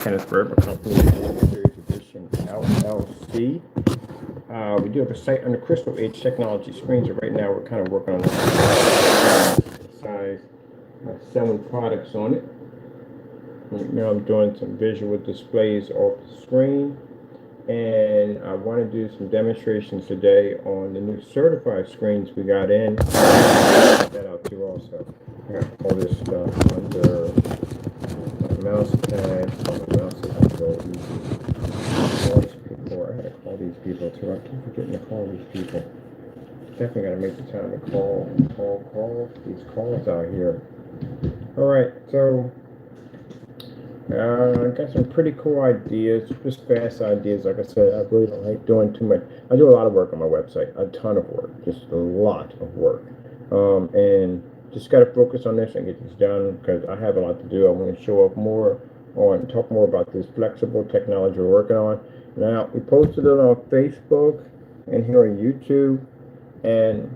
Kennethburg, a company Series Edition LLC. We do have a site under Crystal Age Technology Screens, and right now we're kind of working on size, selling products on it. Right now I'm doing some visual displays off the screen, and I want to do some demonstrations today on the new certified screens we got in. Check that out too also. I got all this stuff under mouse pad. The mouse is so easy. All these people, I gotta call these people too. I keep forgetting to call these people. Definitely gotta make the time to call these calls out here. All right, so I got some pretty cool ideas, just fast ideas. Like I said, I really don't like doing too much. I do a lot of work on my website, a ton of work, just a lot of work. And just got to focus on this and get this done because I have a lot to do. I want to show up more on, talk more about this flexible technology we're working on. Now, we posted it on Facebook and here on YouTube. And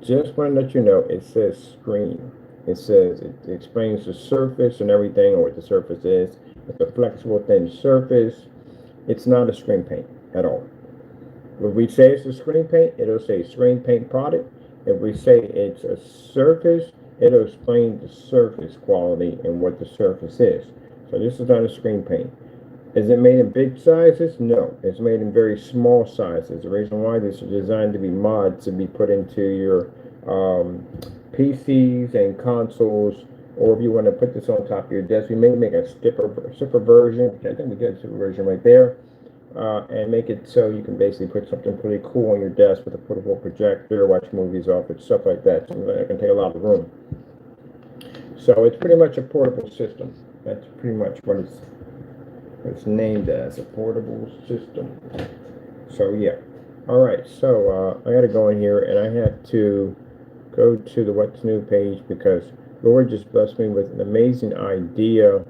just want to let you know, it says screen. It says, it explains the surface and everything, or what the surface is. It's a flexible, thin surface. It's not a screen paint at all. If we say it's a screen paint, it'll say screen paint product. If we say it's a surface, it'll explain the surface quality and what the surface is. So this is not a screen paint. Is it made in big sizes? No, it's made in very small sizes. The reason why this is designed to be mods to be put into your PCs and consoles, or if you want to put this on top of your desk, we may make a stiffer version, which I think we got a stiffer version right there, and make it so you can basically put something pretty cool on your desk with a portable projector, watch movies off it, stuff like that. Something that can take a lot of room. So it's pretty much a portable system. That's pretty much what it's named as, a portable system. So yeah. All right, so I got to go in here, and I have to go to the What's New page because Lord just blessed me with an amazing idea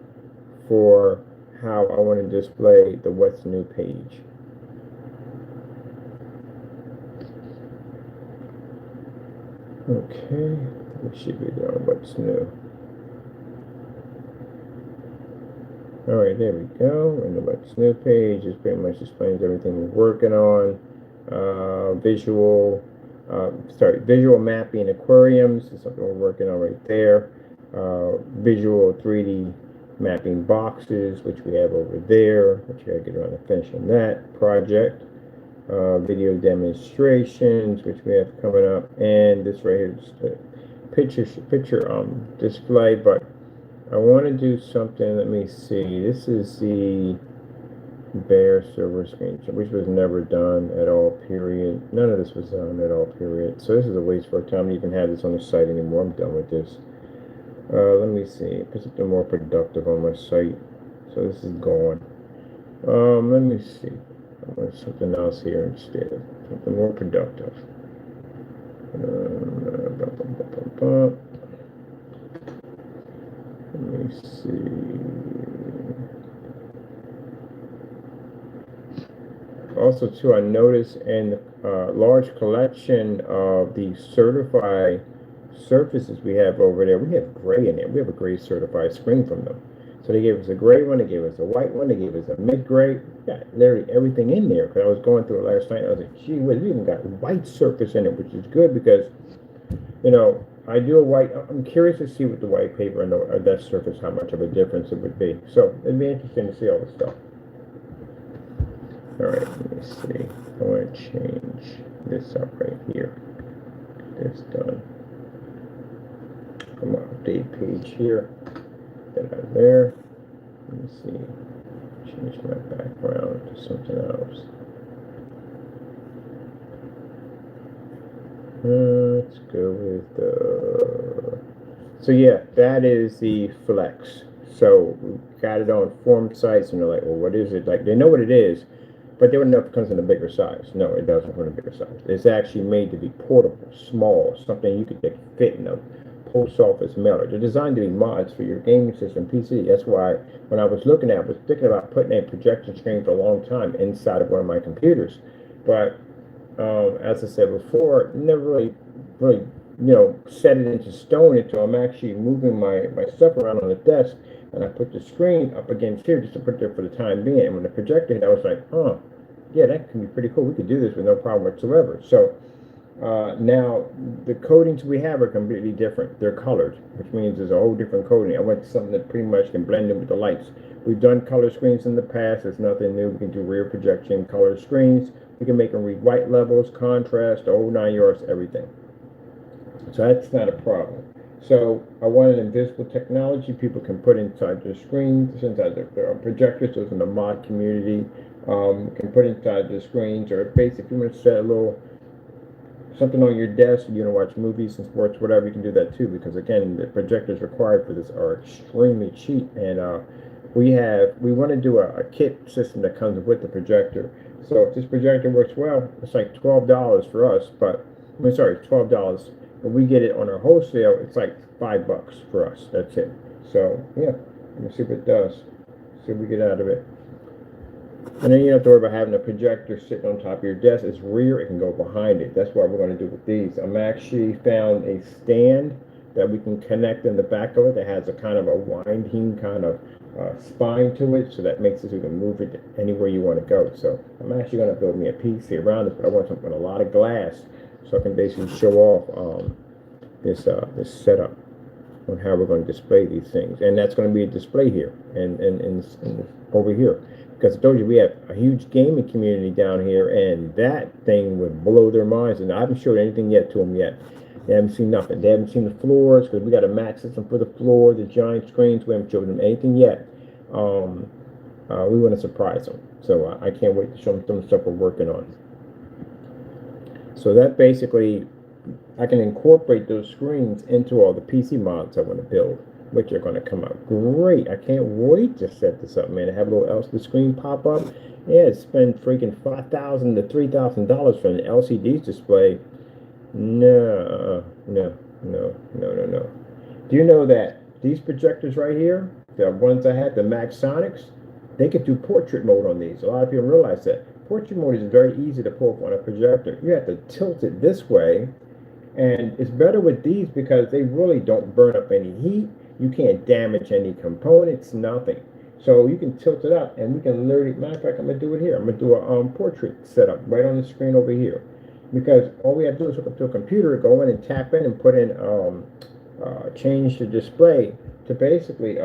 for how I want to display the What's New page. Okay, we should be doing What's New. All right, there we go. And the What's New page is pretty much explains everything we're working on. Visual mapping aquariums is something we're working on right there. Visual 3D mapping boxes, which we have over there, which I gotta get around to finishing that project. Video demonstrations, which we have coming up, and this right here is the picture display. But I want to do something. Let me see. This is the bare server screen, which was never done at all, period. None of this was done at all, period. So this is a waste of our time to even have this on the site anymore. I'm done with this. Let me see. Put something more productive on my site. So this is gone. Let me see. I want something else here instead. Something more productive. Let me see. Also, too, I noticed in the large collection of the certified surfaces we have over there, we have gray in there. We have a gray certified screen from them. So they gave us a gray one, they gave us a white one, they gave us a mid-gray. Got literally everything in there. Because I was going through it last night, I was like, gee whiz, we even got white surface in it, which is good because, you know, I do a white. I'm curious to see with the white paper and that surface how much of a difference it would be. So it'd be interesting to see all this stuff. All right, let me see. I want to change this up right here. This done. Come on, update page here. Get out of there. Let me see. Change my background to something else. Let's go with the. So yeah, that is the Flex. So we got it on form sites, and they're like, well, what is it? Like, they know what it is, but they wouldn't know if it comes in a bigger size. No, it doesn't come in a bigger size. It's actually made to be portable, small, something you could fit in a post office mailer. They're designed to be mods for your gaming system, PC. That's why when I was looking at it, I was thinking about putting a projection screen for a long time inside of one of my computers. But as I said before, never really set it into stone until I'm actually moving my stuff around on the desk, and I put the screen up against here just to put it there for the time being. And when the projector hit, I was like, oh, yeah, that can be pretty cool. We could do this with no problem whatsoever. So now the coatings we have are completely different. They're colored, which means there's a whole different coating. I went to something that pretty much can blend in with the lights. We've done color screens in the past. It's nothing new. We can do rear projection color screens. We can make them read white levels, contrast, the whole 9 yards, everything. So that's not a problem. So I wanted invisible technology people can put inside their screens, inside their projectors. Those in the mod community can put inside their screens, or basically if you want to set a little something on your desk, watch movies and sports, whatever, you can do that too, because again, the projectors required for this are extremely cheap. And we want to do a kit system that comes with the projector. So if this projector works well, it's like $12 for us, but $12. But we get it on our wholesale, it's like $5 for us. That's it. So yeah, let me see what it does. See what we get out of it. And then you don't have to worry about having a projector sitting on top of your desk. It's rear, it can go behind it. That's what we're going to do with these. I'm actually found a stand that we can connect in the back of it that has a kind of a winding kind of spine to it, so that makes it so you can move it anywhere you want to go. So I'm actually going to build me a PC around this, but I want something with a lot of glass, so I can basically show off this setup on how we're going to display these things. And that's going to be a display here and over here. Because I told you we have a huge gaming community down here, and that thing would blow their minds. And I haven't showed anything yet to them yet. They haven't seen nothing. They haven't seen the floors, because we got a mat system for the floor, the giant screens. We haven't showed them anything yet. We want to surprise them. So I can't wait to show them some stuff we're working on. So that basically, I can incorporate those screens into all the PC mods I want to build, which are going to come out great. I can't wait to set this up, man. I have a little LCD screen pop up. Yeah, spend freaking $5,000 to $3,000 for an LCD display. No. Do you know that these projectors right here, the ones I had, the Maxonics, they could do portrait mode on these. A lot of people realize that. Portrait mode is very easy to pull on a projector. You have to tilt it this way, and it's better with these because they really don't burn up any heat. You can't damage any components, nothing. So you can tilt it up, and we can literally, matter of fact, I'm going to do it here. I'm going to do a portrait setup right on the screen over here. Because all we have to do is hook up to a computer, go in and tap in and put in, change the display to basically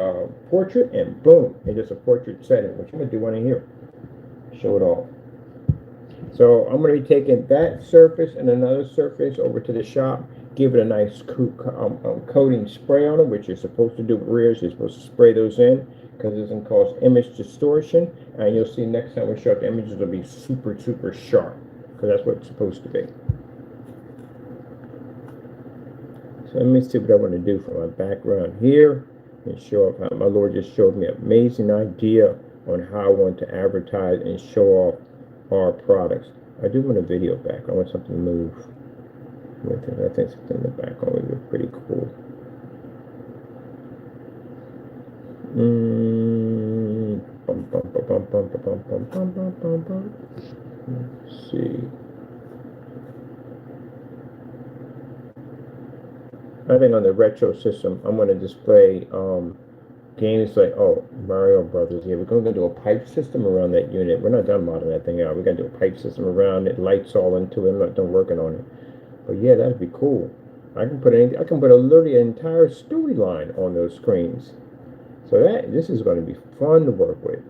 portrait, and boom, it's just a portrait setting, which I'm going to do one in here. Show it all. So I'm going to be taking that surface and another surface over to the shop, give it a nice coating spray on it, which you're supposed to do with rears. You're supposed to spray those in because it doesn't cause image distortion. And you'll see next time we show up, the images will be super, super sharp because that's what it's supposed to be. So let me see what I want to do for my background here and show off how my Lord just showed me an amazing idea on how I want to advertise and show off our products. I do want a video back. I want something to move with it. I think something in the background would be pretty cool. Let's see. I think on the retro system, I'm going to display games like, Mario Brothers. Yeah, we're going to do a pipe system around that unit. We're not done modeling that thing out. We're going to do a pipe system around it, lights all into it. I'm not done working on it. But yeah, that'd be cool. I can put literally an entire storyline on those screens. So this is going to be fun to work with.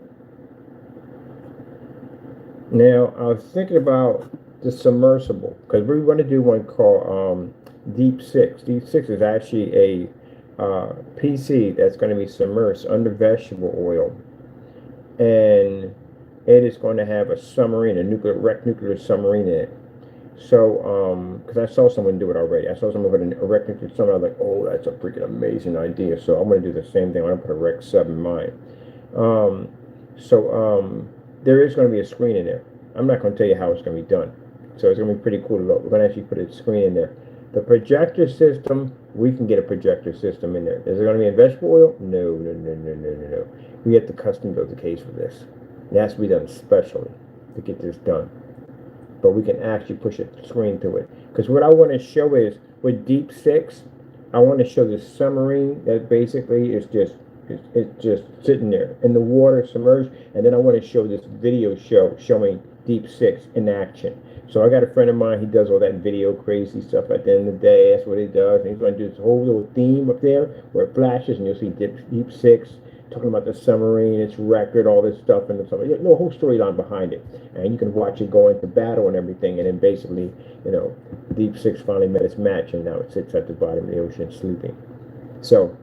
Now, I was thinking about the submersible, because we want to do one called Deep 6. Deep 6 is actually a PC that's going to be submerged under vegetable oil, and it is going to have a submarine, a wrecked nuclear submarine in it. So, because I saw someone do it already. I saw someone put a wrecked nuclear submarine. I was like, oh, that's a freaking amazing idea. So I'm going to do the same thing. I'm going to put a wrecked sub in mine. There is going to be a screen in there. I'm not going to tell you how it's going to be done. So it's going to be pretty cool to look. We're going to actually put a screen in there. The projector system, we can get a projector system in there. Is it going to be in vegetable oil? No. We have to custom build the case for this. It has to be done specially to get this done. But we can actually push a screen through it. Because what I want to show is with Deep Six, I want to show this submarine that basically is just it's just sitting there in the water submerged, and then I want to show this video show showing Deep Six in action. So I got a friend of mine, he does all that video crazy stuff at the end of the day. That's what he does. And he's going to do this whole little theme up there where it flashes and you'll see Deep Six talking about the submarine, its record, all this stuff, and stuff. No whole storyline behind it. And you can watch it go into battle and everything, and then basically, you know, Deep Six finally met its match, and now it sits at the bottom of the ocean sleeping. So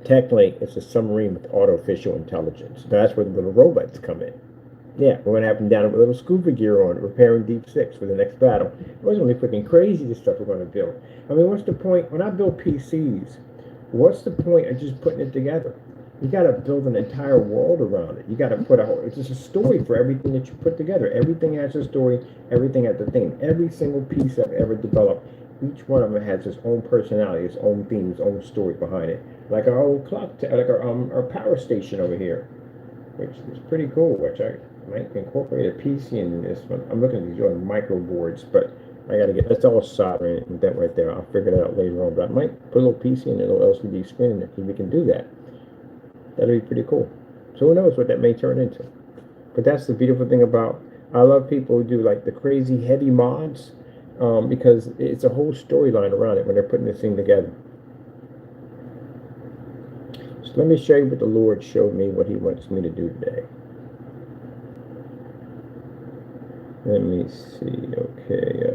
technically, it's a submarine with artificial intelligence. That's where the little robots come in. Yeah, we're going to have them down with a little scuba gear on, repairing Deep Six for the next battle. It wasn't really freaking crazy, the stuff we're going to build. I mean, what's the point? When I build PCs, what's the point of just putting it together? You got to build an entire world around it. You got to put a whole, it's just a story for everything that you put together. Everything has a story, everything has a theme. Every single piece I've ever developed, each one of them has its own personality, its own theme, its own story behind it. Like our old clock, like our power station over here, which is pretty cool, which I might incorporate a PC in this one. I'm looking at these other micro boards, but I got to get, that's all soldering and that right there. I'll figure that out later on, but I might put a little PC and a little LCD screen in there because we can do that. That'll be pretty cool. So who knows what that may turn into. But that's the beautiful thing about, I love people who do like the crazy heavy mods because it's a whole storyline around it when they're putting this thing together. So let me show you what the Lord showed me, what he wants me to do today. Let me see, okay,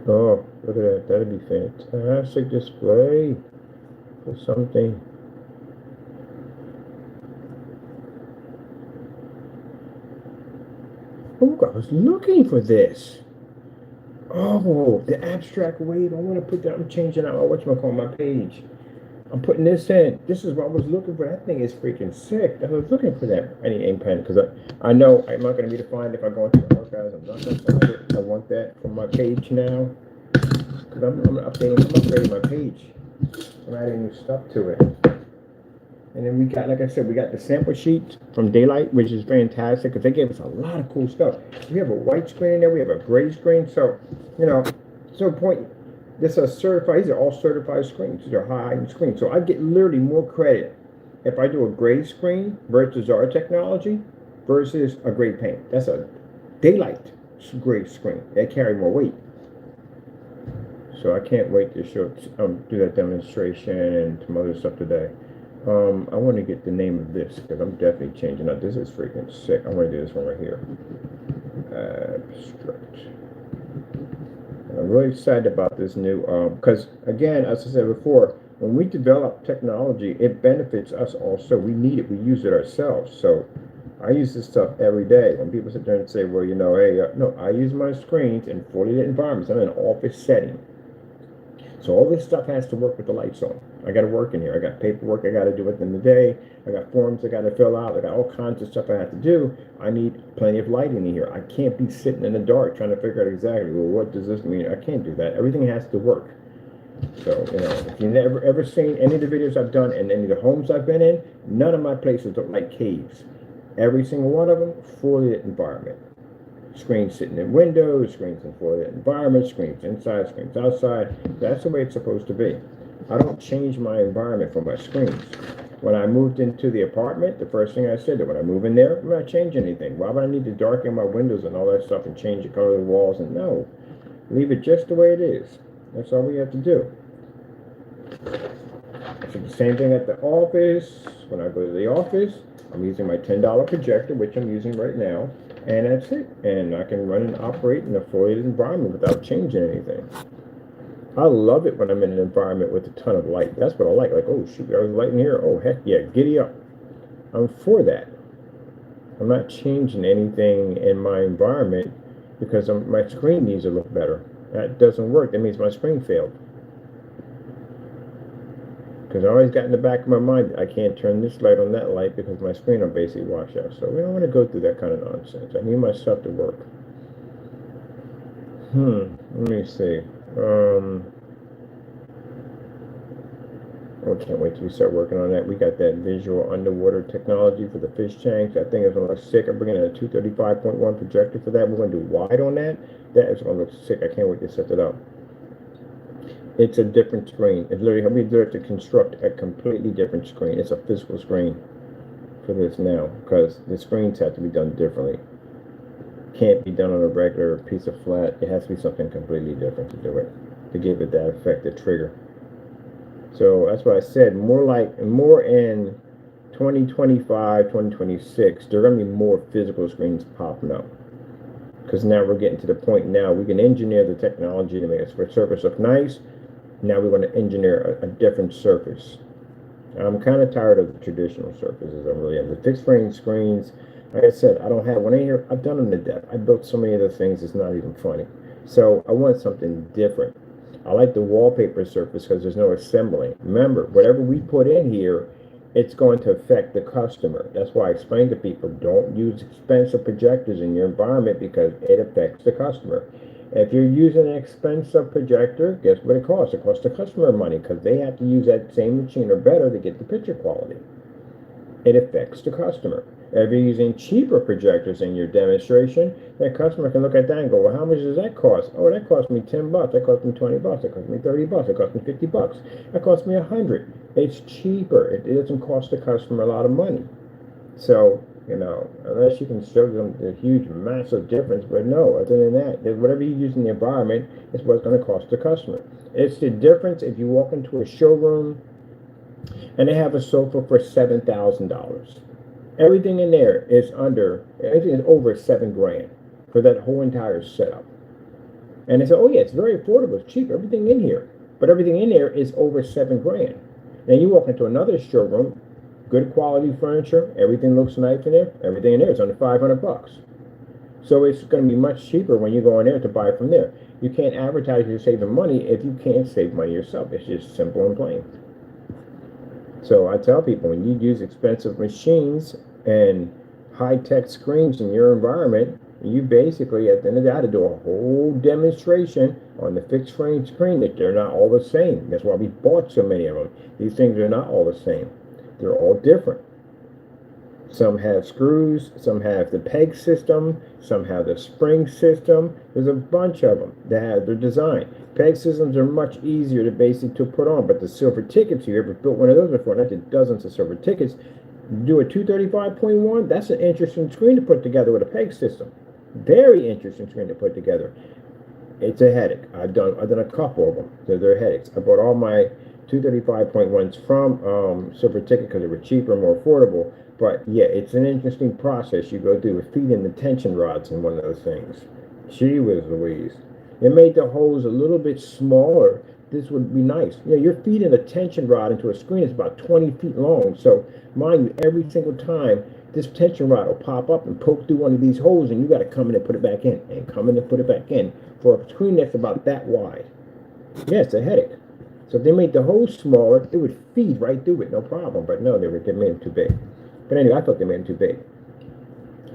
oh, look at that. That'd be fantastic display for something. Oh, I was looking for this. Oh, the abstract wave. I want to put that. I'm changing out my page. I'm putting this in. This is what I was looking for. That thing is freaking sick. I was looking for that. I need ink pen because I know I'm not going to be defined if I go into the archives. I'm not going to find it. I want that for my page now because I'm upgrading my page. I'm adding new stuff to it. And then we got, like I said, we got the sample sheet from Daylight, which is fantastic because they gave us a lot of cool stuff. We have a white screen in there. We have a gray screen. So, you know, this is certified. These are all certified screens. These are high-end screens. So I get literally more credit if I do a gray screen versus our technology versus a gray paint. That's a Daylight gray screen. They carry more weight. So I can't wait to do that demonstration and some other stuff today. I want to get the name of this because I'm definitely changing up. This is freaking sick. I want to do this one right here. Abstract. I'm really excited about this new, because again, as I said before, when we develop technology, it benefits us also. We need it. We use it ourselves. So I use this stuff every day. When people sit there and say, well, you know, hey, no, I use my screens in fully lit environments. I'm in an office setting. So all this stuff has to work with the lights on. I got to work in here. I got paperwork I got to do at the end of the day. I got forms I got to fill out. I got all kinds of stuff I have to do. I need plenty of light in here. I can't be sitting in the dark trying to figure out exactly, well, what does this mean? I can't do that. Everything has to work. So, you know, if you've never ever seen any of the videos I've done and any of the homes I've been in, none of my places look like caves. Every single one of them, fully lit environment. Screens sitting in windows, screens in fully lit environment, screens inside, screens outside. That's the way it's supposed to be. I don't change my environment for my screens. When I moved into the apartment, the first thing I said that when I move in there, I'm not changing anything. Why would I need to darken my windows and all that stuff and change the color of the walls? And no, leave it just the way it is. That's all we have to do. So the same thing at the office. When I go to the office, I'm using my $10 projector, which I'm using right now. And that's it. And I can run and operate in a fully lit environment without changing anything. I love it when I'm in an environment with a ton of light. That's what I like. Like, oh, shoot, there's light in here. Oh, heck yeah, giddy up. I'm for that. I'm not changing anything in my environment because my screen needs to look better. That doesn't work. That means my screen failed. Because I always got in the back of my mind, I can't turn this light on that light because my screen will basically wash out. So we don't want to go through that kind of nonsense. I need my stuff to work. Let me see. Oh, can't wait till we start working on that. We got that visual underwater technology for the fish tanks. That thing is going to look sick. I'm bringing in a 235.1 projector for that. We're going to do wide on that. That is going to look sick. I can't wait to set it up. It's a different screen. It's literally how we do it to construct a completely different screen. It's a physical screen for this now, because the screens have to be done differently. Can't be done on a regular piece of flat. It has to be something completely different to do it, to give it that effect, the trigger. So that's why I said more in 2025, 2026, there are going to be more physical screens popping up. Because now we're getting to the point now we can engineer the technology to make a surface look nice. Now we want to engineer a different surface. I'm kind of tired of the traditional surfaces. I'm really the fixed frame screens. Like I said, I don't have one in here. I've done them to death. I built so many other things, it's not even funny. So I want something different. I like the wallpaper surface because there's no assembling. Remember, whatever we put in here, it's going to affect the customer. That's why I explain to people, don't use expensive projectors in your environment because it affects the customer. If you're using an expensive projector, guess what it costs? It costs the customer money because they have to use that same machine or better to get the picture quality. It affects the customer. If you're using cheaper projectors in your demonstration, that customer can look at that and go, well, how much does that cost? Oh, that cost me 10 bucks. That cost me 20 bucks. That cost me 30 bucks. That cost me 50 bucks. That cost me 100. It's cheaper. It doesn't cost the customer a lot of money. So, unless you can show them the huge, massive difference, but no, other than that, whatever you use in the environment is what's going to cost the customer. It's the difference if you walk into a showroom and they have a sofa for $7,000. Everything in there is everything is over $7,000 for that whole entire setup. And they say, oh yeah, it's very affordable, it's cheap, everything in here. But everything in there is over $7,000. Then you walk into another showroom, good quality furniture, everything looks nice in there, everything in there is under 500 bucks. So it's going to be much cheaper when you go in there to buy from there. You can't advertise you're saving money if you can't save money yourself. It's just simple and plain. So I tell people, when you use expensive machines and high-tech screens in your environment, you basically, at the end of the day, do a whole demonstration on the fixed frame screen that they're not all the same. That's why we bought so many of them. These things are not all the same. They're all different. Some have screws, some have the peg system, some have the spring system. There's a bunch of them that have their design. Peg systems are much easier to put on, but the silver tickets, you ever built one of those before? Not the dozens of silver tickets. Do a 235.1, that's an interesting screen to put together with a peg system. Very interesting screen to put together. It's a headache. I've done a couple of them. They're headaches. I bought all my 235.1s from Silver Ticket because they were cheaper and more affordable. But yeah, it's an interesting process you go through with feeding the tension rods in one of those things. Gee whiz Louise. They made the holes a little bit smaller. This would be nice. You're feeding a tension rod into a screen that's about 20 feet long. So mind you, every single time this tension rod will pop up and poke through one of these holes, and you got to come in and put it back in, and come in and put it back in for a screen that's about that wide. Yeah, it's a headache. So if they made the holes smaller, it would feed right through it, no problem. But no, they made them too big. But anyway, I thought they made them too big.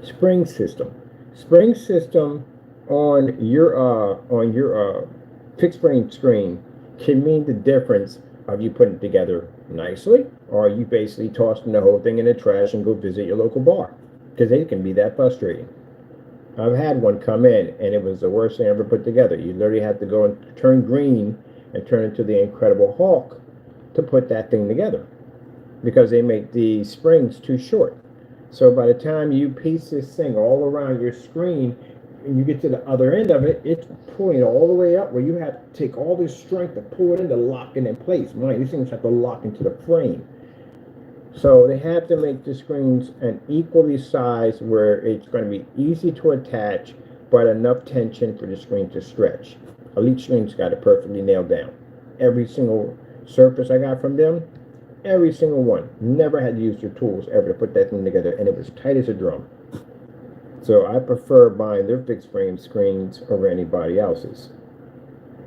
Spring system. Spring system on your fixed frame screen can mean the difference of you putting it together nicely, or you basically tossing the whole thing in the trash and go visit your local bar, because they can be that frustrating. I've had one come in and it was the worst thing I ever put together. You literally have to go and turn green and turn into the Incredible Hulk to put that thing together, because they make the springs too short. So by the time you piece this thing all around your screen and you get to the other end of it, it's pulling all the way up where you have to take all this strength to pull it in to lock it in place. Mind, these things have to lock into the frame. So they have to make the screens an equally size where it's going to be easy to attach, but enough tension for the screen to stretch. Elite Screen's got it perfectly nailed down. Every single surface I got from them, every single one, never had to use their tools ever to put that thing together, and it was tight as a drum. So I prefer buying their fixed frame screens over anybody else's.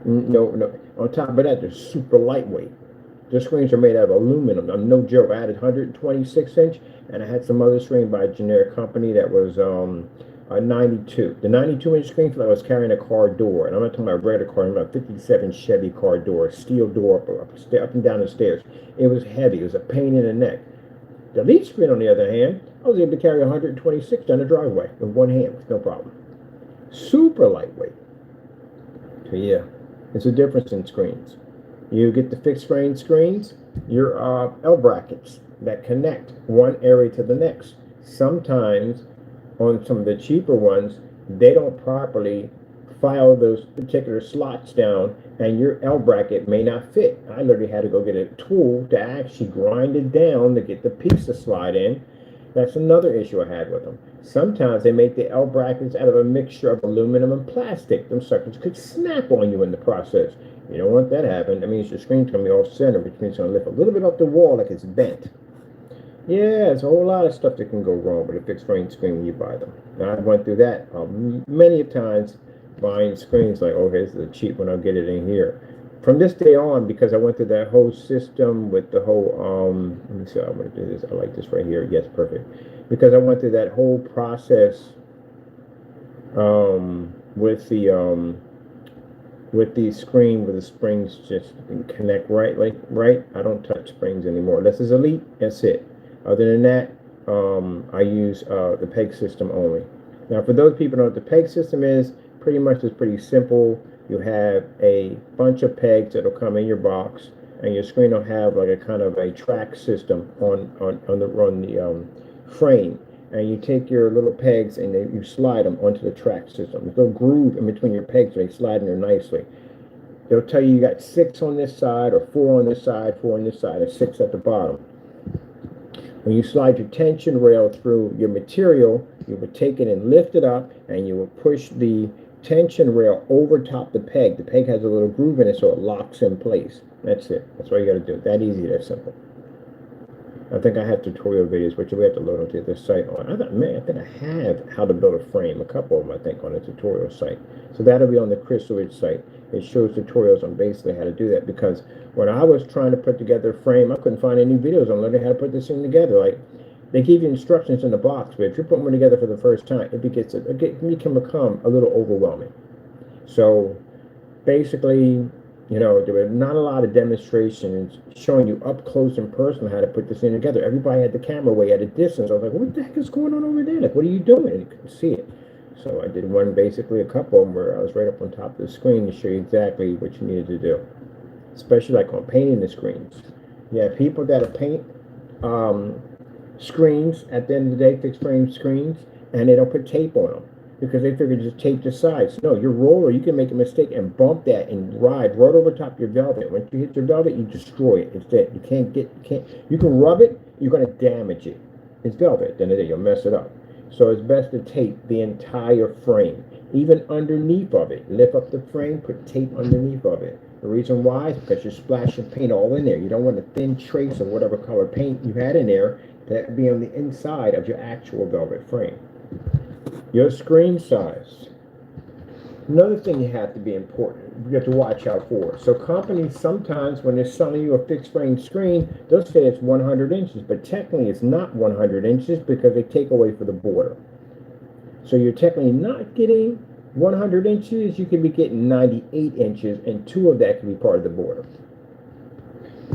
No. On top of that, they're super lightweight. Their screens are made out of aluminum. I'm no joke. I had a 126 inch, and I had some other screen by a generic company that was a 92. The 92-inch screen felt like I was carrying a car door, and I'm not talking about a regular car. I'm talking about a 57 Chevy car door, steel door up and down the stairs. It was heavy. It was a pain in the neck. The lead screen, on the other hand, I was able to carry 126 down the driveway with one hand with no problem. Super lightweight. So yeah, it's a difference in screens. You get the fixed frame screens, your L brackets that connect one area to the next. Sometimes on some of the cheaper ones, they don't properly file those particular slots down, and your L bracket may not fit. I literally had to go get a tool to actually grind it down to get the piece to slide in. That's another issue I had with them. Sometimes they make the L brackets out of a mixture of aluminum and plastic. Them suckers could snap on you in the process. You don't want that to happen. That means your screen's going to be off center, which means it's going to lift a little bit off the wall like it's bent. Yeah, there's a whole lot of stuff that can go wrong with a fixed frame screen when you buy them. Now, I went through that many times buying screens like, okay, this is a cheap one, I'll get it in here. From this day on, because I went through that whole system with the whole, let me see, I want to do this. I like this right here. Yes, perfect. Because I went through that whole process with the screen where the springs just connect right. I don't touch springs anymore. This is Elite. That's it. Other than that, I use the peg system only. Now, for those people who know what the peg system is, pretty much it's pretty simple. You have a bunch of pegs that'll come in your box, and your screen will have like a kind of a track system on the frame. And you take your little pegs and you slide them onto the track system. There's no groove in between your pegs, so they slide in there nicely. They'll tell you got 6 on this side, or 4 on this side, 4 on this side, and 6 at the bottom. When you slide your tension rail through your material, you would take it and lift it up, and you will push the tension rail over top the peg. The peg has a little groove in it, so it locks in place. That's it. That's what you got to do. That easy, that simple. I think I have tutorial videos, which we have to load onto this site on. I think I have how to build a frame, a couple of them, I think, on the tutorial site. So that'll be on the Crystal Edge site. It shows tutorials on basically how to do that, because when I was trying to put together a frame, I couldn't find any videos on learning how to put this thing together. Like, they give you instructions in the box, but if you're putting one together for the first time, it can become a little overwhelming. So basically, you know, there were not a lot of demonstrations showing you up close and personal how to put this thing together. Everybody had the camera way at a distance. I was like, what the heck is going on over there? Like, what are you doing? And you couldn't see it. So I did one, basically a couple of them where I was right up on top of the screen to show you exactly what you needed to do. Especially like on painting the screens. You have people that paint screens at the end of the day, fixed frame screens, and they don't put tape on them, because they figure just tape the sides. No, your roller, you can make a mistake and bump that and ride right over top your velvet. Once you hit your velvet, you destroy it. It's dead. You can rub it, you're going to damage it. It's velvet. Then you'll mess it up. So it's best to tape the entire frame, even underneath of it. Lift up the frame, put tape underneath of it. The reason why is because you're splashing paint all in there. You don't want a thin trace of whatever color paint you had in there to be on the inside of your actual velvet frame. Your screen size. Another thing you have to be important, you have to watch out for. So companies sometimes, when they're selling you a fixed frame screen, they'll say it's 100 inches, but technically it's not 100 inches because they take away for the border. So you're technically not getting 100 inches, you can be getting 98 inches, and 2 of that can be part of the border.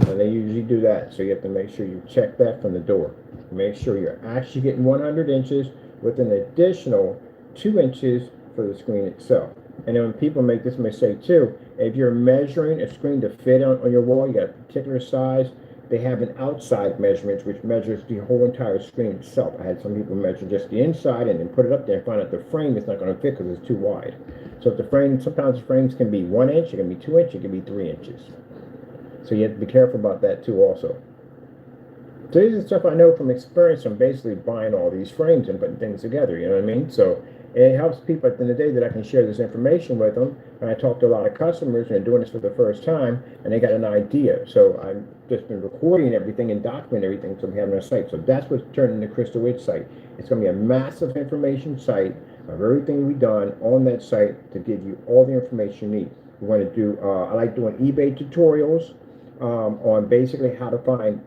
And they usually do that, so you have to make sure you check that from the door. Make sure you're actually getting 100 inches with an additional 2 inches for the screen itself. And then when people make this mistake too, if you're measuring a screen to fit on your wall, you got a particular size, they have an outside measurement which measures the whole entire screen itself. I had some people measure just the inside and then put it up there and find out the frame is not going to fit because it's too wide. So if the frame, sometimes the frames can be 1 inch, it can be 2 inches, it can be 3 inches. So you have to be careful about that too also. So this is stuff I know from experience from basically buying all these frames and putting things together, you know what I mean? So it helps people at the end of the day that I can share this information with them. And I talk to a lot of customers and they're doing this for the first time and they got an idea. So I've just been recording everything and documenting everything so we have on our site. So that's what's turning the Crystal Edge site. It's going to be a massive information site of everything we've done on that site to give you all the information you need. We're going to do, I like doing eBay tutorials on basically how to find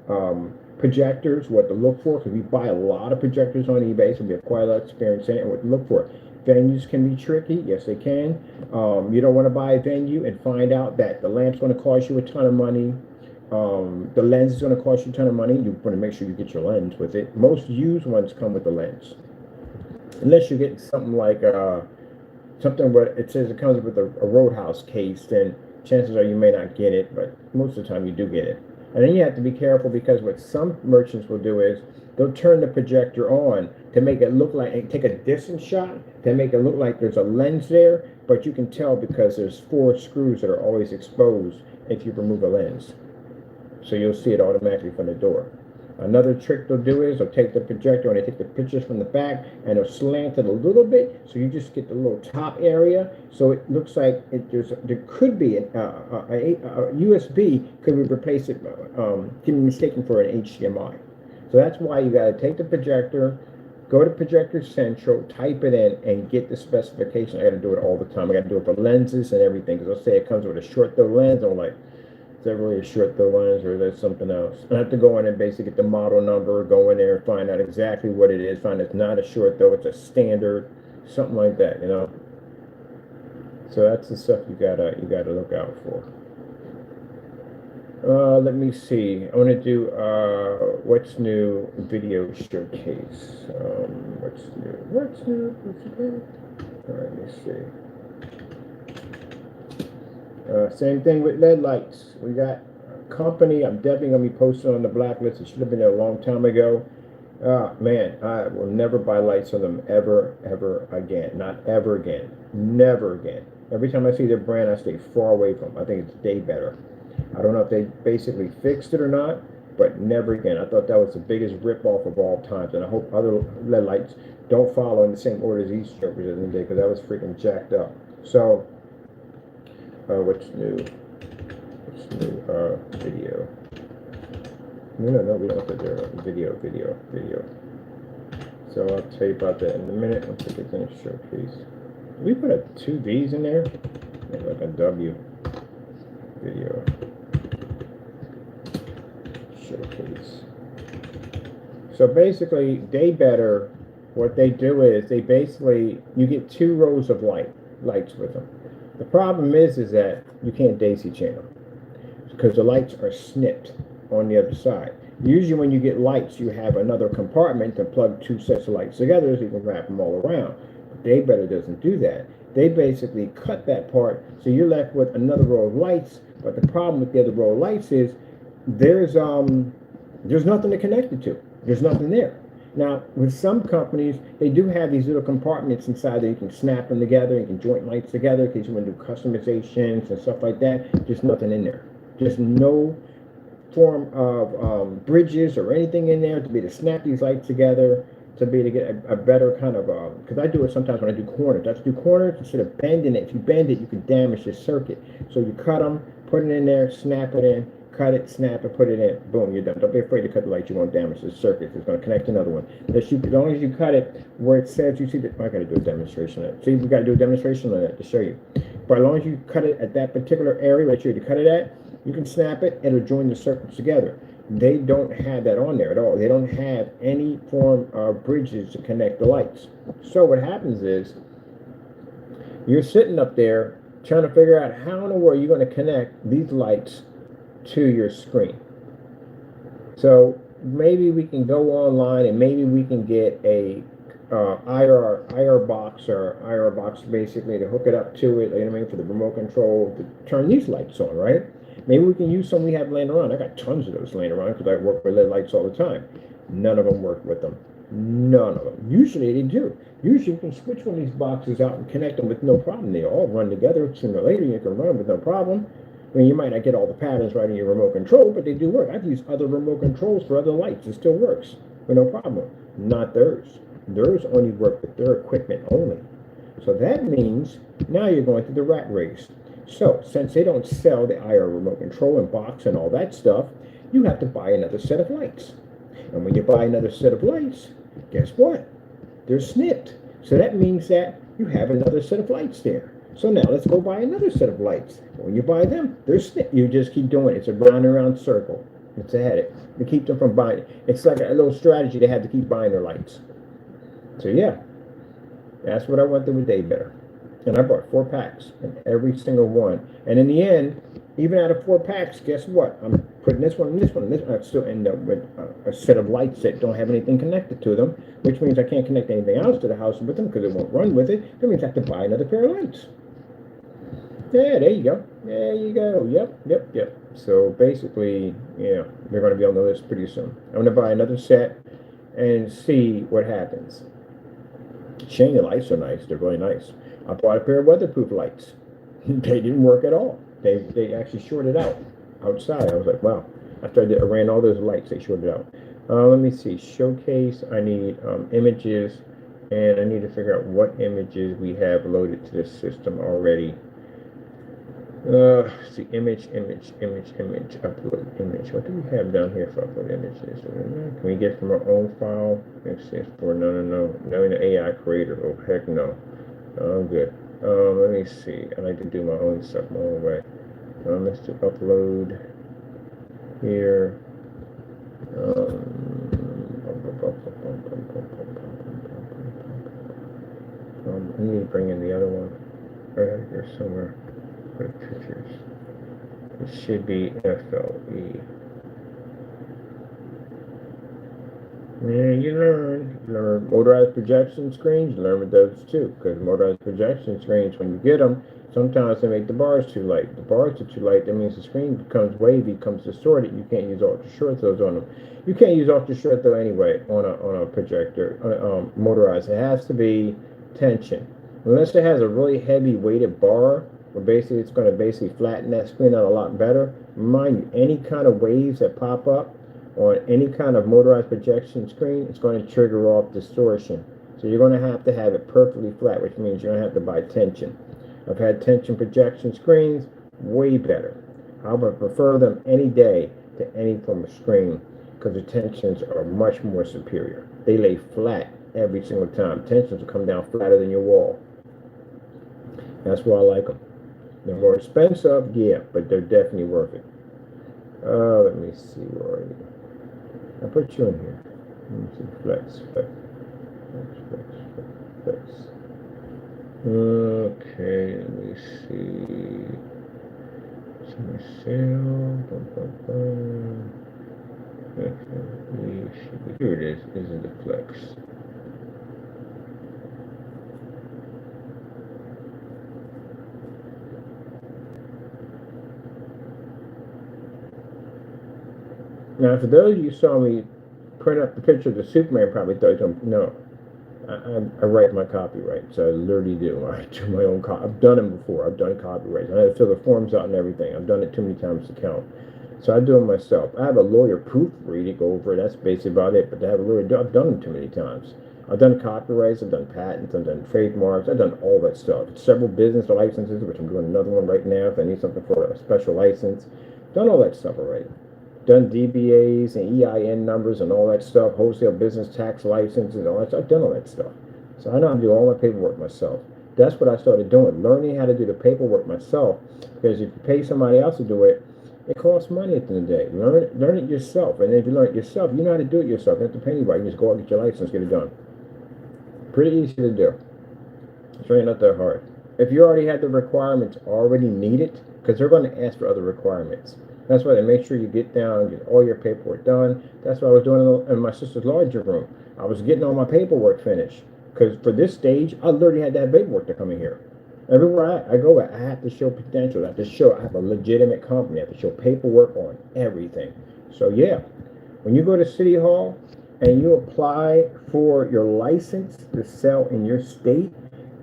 projectors, what to look for, because we buy a lot of projectors on eBay, so we have quite a lot of experience in it, and what to look for. Venues can be tricky. Yes, they can. You don't want to buy a venue and find out that the lamp's going to cost you a ton of money. The lens is going to cost you a ton of money. You want to make sure you get your lens with it. Most used ones come with the lens. Unless you get something like something where it says it comes with a Roadhouse case, then chances are you may not get it, but most of the time you do get it. And then you have to be careful, because what some merchants will do is they'll turn the projector on to make it look like, take a distance shot to make it look like there's a lens there, but you can tell because there's 4 screws that are always exposed if you remove a lens. So you'll see it automatically from the door. Another trick they'll do is they'll take the projector and they take the pictures from the back and they'll slant it a little bit, so you just get the little top area, so it looks like there could be a USB could be replaced it, can be mistaken for an HDMI. So that's why you got to take the projector, go to Projector Central, type it in, and get the specification. I got to do it all the time. I got to do it for lenses and everything, because they'll say it comes with a short throw lens. I'm like, is that really a short throw lens, or is that something else? I have to go in and basically get the model number, go in there and find out exactly what it is, find it's not a short throw, it's a standard, something like that, you know. So that's the stuff you gotta look out for. Let me see. I want to do what's new video showcase. What's new? What's new? All right, let me see. Same thing with LED lights. We got a company. I'm definitely gonna be posting on the blacklist. It should have been there a long time ago. Man, I will never buy lights on them ever again. Not ever again. Never again. Every time I see their brand, I stay far away from them. I think it's day better. I don't know if they basically fixed it or not, but never again. I thought that was the biggest rip-off of all times, and I hope other LED lights don't follow in the same order as these jokers at the day, because that was freaking jacked up. So, what's new? What's new? Video. No, we don't have to do video. So I'll tell you about that in a minute. Let's see if it's in a showcase. We put 2 V's in there, like a W. Video showcase. So basically, Day Better, what they do is they basically, you get 2 rows of lights with them. The problem is that you can't daisy chain them because the lights are snipped on the other side. Usually when you get lights, you have another compartment to plug 2 sets of lights together so you can wrap them all around. But Day Better doesn't do that. They basically cut that part, so you're left with another row of lights. But the problem with the other row of lights is there's nothing to connect it to. There's nothing there. Now, with some companies, they do have these little compartments inside that you can snap them together, you can joint lights together in case you want to do customizations and stuff like that. Just nothing in there. Just no form of bridges or anything in there to be able to snap these lights together, to be able to get a better kind of, because I do it sometimes when I do corners. I have to do corners instead of bending it. If you bend it, you can damage the circuit. So you cut them, put it in there, snap it in, cut it, snap it, put it in, boom, you're done. Don't be afraid to cut the light. You won't damage the circuit. It's going to connect another one. As long as you cut it where it says, you see that, I got to do a demonstration on it. See, we got to do a demonstration on that to show you. But as long as you cut it at that particular area right here to cut it at, you can snap it, it'll join the circuits together. They don't have that on there at all. They don't have any form of bridges to connect the lights. So what happens is, you're sitting up there trying to figure out how in the world you're going to connect these lights to your screen. So maybe we can go online and maybe we can get a IR box basically to hook it up to it, you know what I mean, for the remote control to turn these lights on, right? Maybe we can use some we have laying around. I got tons of those laying around because I work with LED lights all the time. None of them work with them. None of them. Usually they do. Usually you can switch one of these boxes out and connect them with no problem. They all run together. Sooner or later you can run them with no problem. I mean, you might not get all the patterns right in your remote control, but they do work. I've used other remote controls for other lights. It still works with no problem. Not theirs. Theirs only work with their equipment only. So that means now you're going through the rat race. So since they don't sell the IR remote control and box and all that stuff, you have to buy another set of lights. And when you buy another set of lights, guess what? They're snipped. So that means that you have another set of lights there. So now let's go buy another set of lights. When you buy them, they're snipped. You just keep doing it. It's a round and round circle. It's a headache to keep them from buying. It's like a little strategy they have to keep buying their lights. So yeah, that's what I went through with Day Better. And I bought 4 packs, and every single one. And in the end, even out of 4 packs, guess what? I'm putting this one and this one and this one. I still end up with a set of lights that don't have anything connected to them, which means I can't connect anything else to the house with them because it won't run with it. That means I have to buy another pair of lights. Yeah, there you go. There you go. Yep. So basically, yeah, they're going to be on the list pretty soon. I'm going to buy another set and see what happens. Shane, the lights are nice. They're really nice. I bought a pair of weatherproof lights. They didn't work at all. They actually shorted out outside. I was like, wow. After I ran all those lights, they shorted out. Let me see. Showcase. I need images, and I need to figure out what images we have loaded to this system already. See, image, upload image. What do we have down here for upload images? Can we get from our own file? Let's see, for no, in the AI creator. Oh, heck no. I'm good. Let me see. I like to do my own stuff my own way. Let's do upload here. I need to bring in the other one right here somewhere. Pictures. It should be FLE. Yeah, you learn motorized projection screens. You learn with those too, because motorized projection screens, when you get them, sometimes they make the bars too light. The bars are too light. That means the screen becomes wavy, becomes distorted. You can't use ultra short throws on them. You can't use ultra short throw anyway on a projector. Motorized. It has to be tension. Unless it has a really heavy weighted bar, where basically it's going to basically flatten that screen out a lot better. Mind you, any kind of waves that pop up on any kind of motorized projection screen, it's going to trigger off distortion. So you're going to have it perfectly flat, which means you're going to have to buy tension. I've had tension projection screens, way better. I would prefer them any day to any form of screen because the tensions are much more superior. They lay flat every single time. Tensions will come down flatter than your wall. That's why I like them. They're more expensive, yeah, but they're definitely worth it. Let me see, where are you? I put you in here. Let me see, flex. Okay, let me see. Summer sale. Here it is. This is the flex. Now, for those of you who saw me print up the picture of the Superman, probably thought, no, I write my copyright, so I literally do. I do my own copy. I've done them before. I've done copyrights. I had to fill the forms out and everything. I've done it too many times to count. So I do them myself. I have a lawyer proofread to go over it. That's basically about it. But to have a lawyer do, I've done them too many times. I've done copyrights. I've done patents. I've done trademarks. I've done all that stuff. Several business licenses, which I'm doing another one right now if I need something for a special license. Done all that stuff already. Done DBAs and EIN numbers and all that stuff, wholesale business tax licenses and all that stuff. I've done all that stuff. So I know how to do all my paperwork myself. That's what I started doing, learning how to do the paperwork myself. Because if you pay somebody else to do it, it costs money at the end of the day. Learn it yourself. And if you learn it yourself, you know how to do it yourself. You don't have to pay anybody. You just go out and get your license, get it done. Pretty easy to do. It's really not that hard. If you already have the requirements already needed, because they're going to ask for other requirements. That's why they make sure you get down and get all your paperwork done. That's what I was doing in my sister's larger room. I was getting all my paperwork finished. Because for this stage, I literally had to have paperwork to come in here. Everywhere I go, I have to show potential. I have to show I have a legitimate company. I have to show paperwork on everything. So yeah, when you go to City Hall and you apply for your license to sell in your state,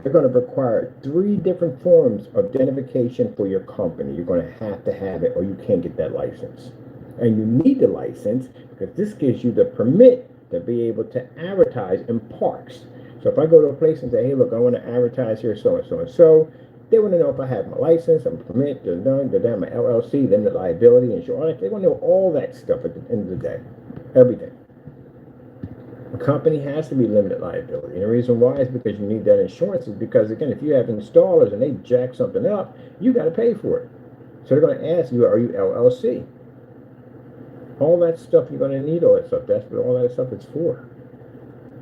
they're going to require 3 different forms of identification for your company. You're going to have it or you can't get that license. And you need the license because this gives you the permit to be able to advertise in parks. So if I go to a place and say, hey, look, I want to advertise here so and so and so, they want to know if I have my license, I'm permit, they're my LLC, then the liability, insurance. They want to know all that stuff at the end of the day. Everything. A company has to be limited liability. And the reason why is because you need that insurance is because, again, if you have installers and they jack something up, you got to pay for it. So they're going to ask you, are you LLC? All that stuff, you're going to need all that stuff. That's what all that stuff is for.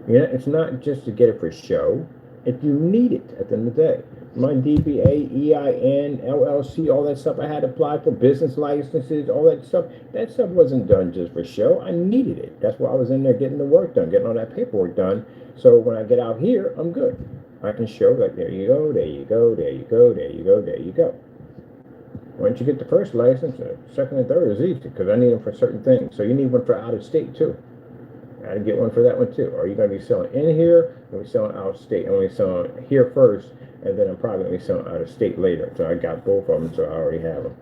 Yeah, it's not just to get it for show. If you need it at the end of the day. My DBA, EIN, LLC, all that stuff I had to apply for, business licenses, all that stuff wasn't done just for show. I needed it. That's why I was in there getting the work done, getting all that paperwork done. So when I get out here, I'm good. I can show like, there you go, there you go, there you go, there you go, there you go. Once you get the first license, second and third is easy because I need them for certain things. So you need one for out of state too. I get one for that one too. Are you going to be selling in here? Or selling out of state? I'm going to be selling here first, and then I'm probably going to be selling out of state later. So I got both of them, so I already have them.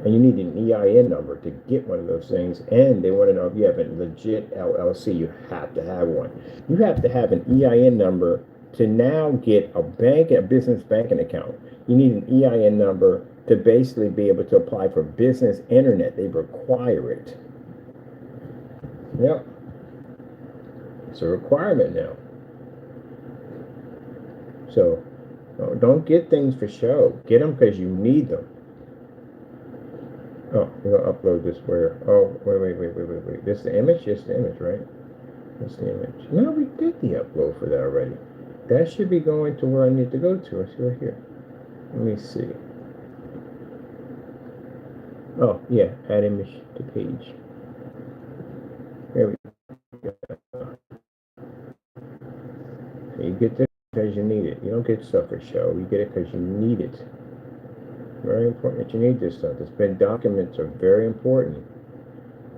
And you need an EIN number to get one of those things. And they want to know if you have a legit LLC. You have to have one. You have to have an EIN number to now get a business banking account. You need an EIN number to basically be able to apply for business internet. They require it. Yep. It's a requirement now. So don't get things for show. Get them because you need them. Oh, we're going to upload this where? Oh, wait. This is the image? It's the image, right? That's the image. No, we did the upload for that already. That should be going to where I need to go to. I see right here. Let me see. Oh, yeah. Add image to page. There we go. So you get this because you need it. You don't get stuff for show. You get it because you need it. Very important that you need this stuff. It's been documents are very important.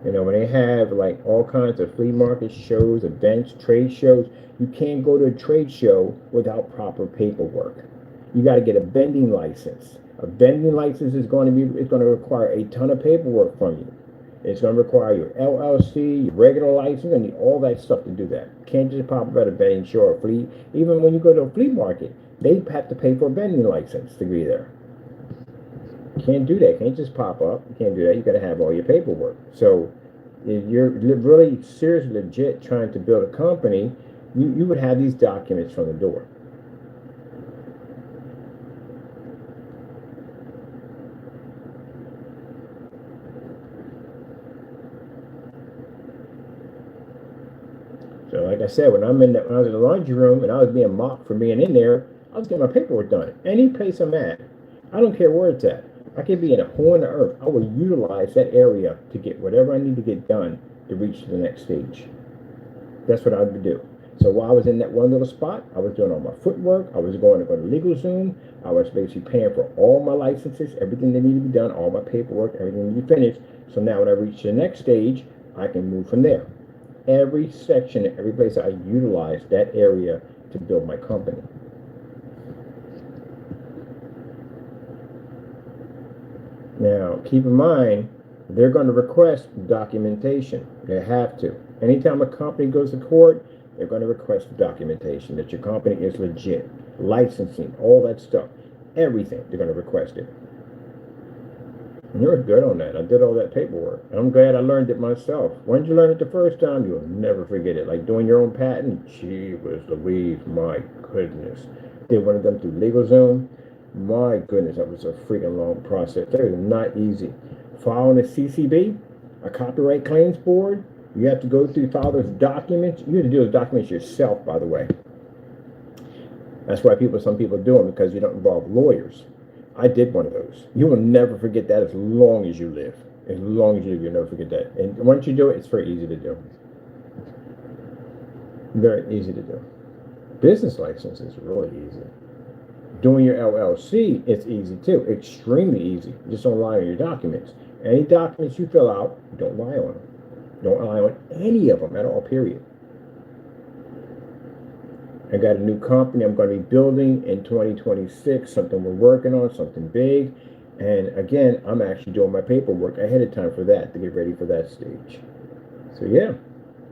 You know, when they have like all kinds of flea market shows, events, trade shows, you can't go to a trade show without proper paperwork. You got to get a vending license. A vending license is going to require a ton of paperwork from you. It's going to require your LLC, your regular license, and all that stuff to do that. You can't just pop up at a vending show or flea. Even when you go to a flea market, they have to pay for a vending license to be there. Can't do that. Can't just pop up. You can't do that. You got to have all your paperwork. So if you're really serious, legit trying to build a company, you would have these documents from the door. So like I said, when I was in the laundry room and I was being mocked for being in there, I was getting my paperwork done. Any place I'm at, I don't care where it's at. I could be in a hole in the earth. I will utilize that area to get whatever I need to get done to reach to the next stage. That's what I would do. So while I was in that one little spot, I was doing all my footwork. I was going to go to LegalZoom. I was basically paying for all my licenses, everything that needed to be done, all my paperwork, everything needed to be finished. So now when I reach the next stage, I can move from there. Every section, every place I utilize that area to build my company. Now, keep in mind, they're going to request documentation. They have to. Anytime a company goes to court, they're going to request documentation that your company is legit. Licensing, all that stuff. Everything, they're going to request it. And you're good on that. I did all that paperwork. I'm glad I learned it myself. Once you learn it the first time, you'll never forget it. Like doing your own patent, gee whiz Louise, my goodness. Did one of them through LegalZoom. My goodness, that was a freaking long process. That is not easy. Filing a CCB, a copyright claims board, you have to go through, file those documents. You have to do those documents yourself, by the way. That's why some people do them, because you don't involve lawyers. I did one of those. You will never forget that as long as you live. As long as you live, you'll never forget that. And once you do it, it's very easy to do. Very easy to do. Business license is really easy. Doing your LLC, it's easy too. Extremely easy. Just don't lie on your documents. Any documents you fill out, don't lie on them. Don't lie on any of them at all, period. I got a new company I'm going to be building in 2026, something we're working on, something big. And again, I'm actually doing my paperwork ahead of time for that, to get ready for that stage. So yeah,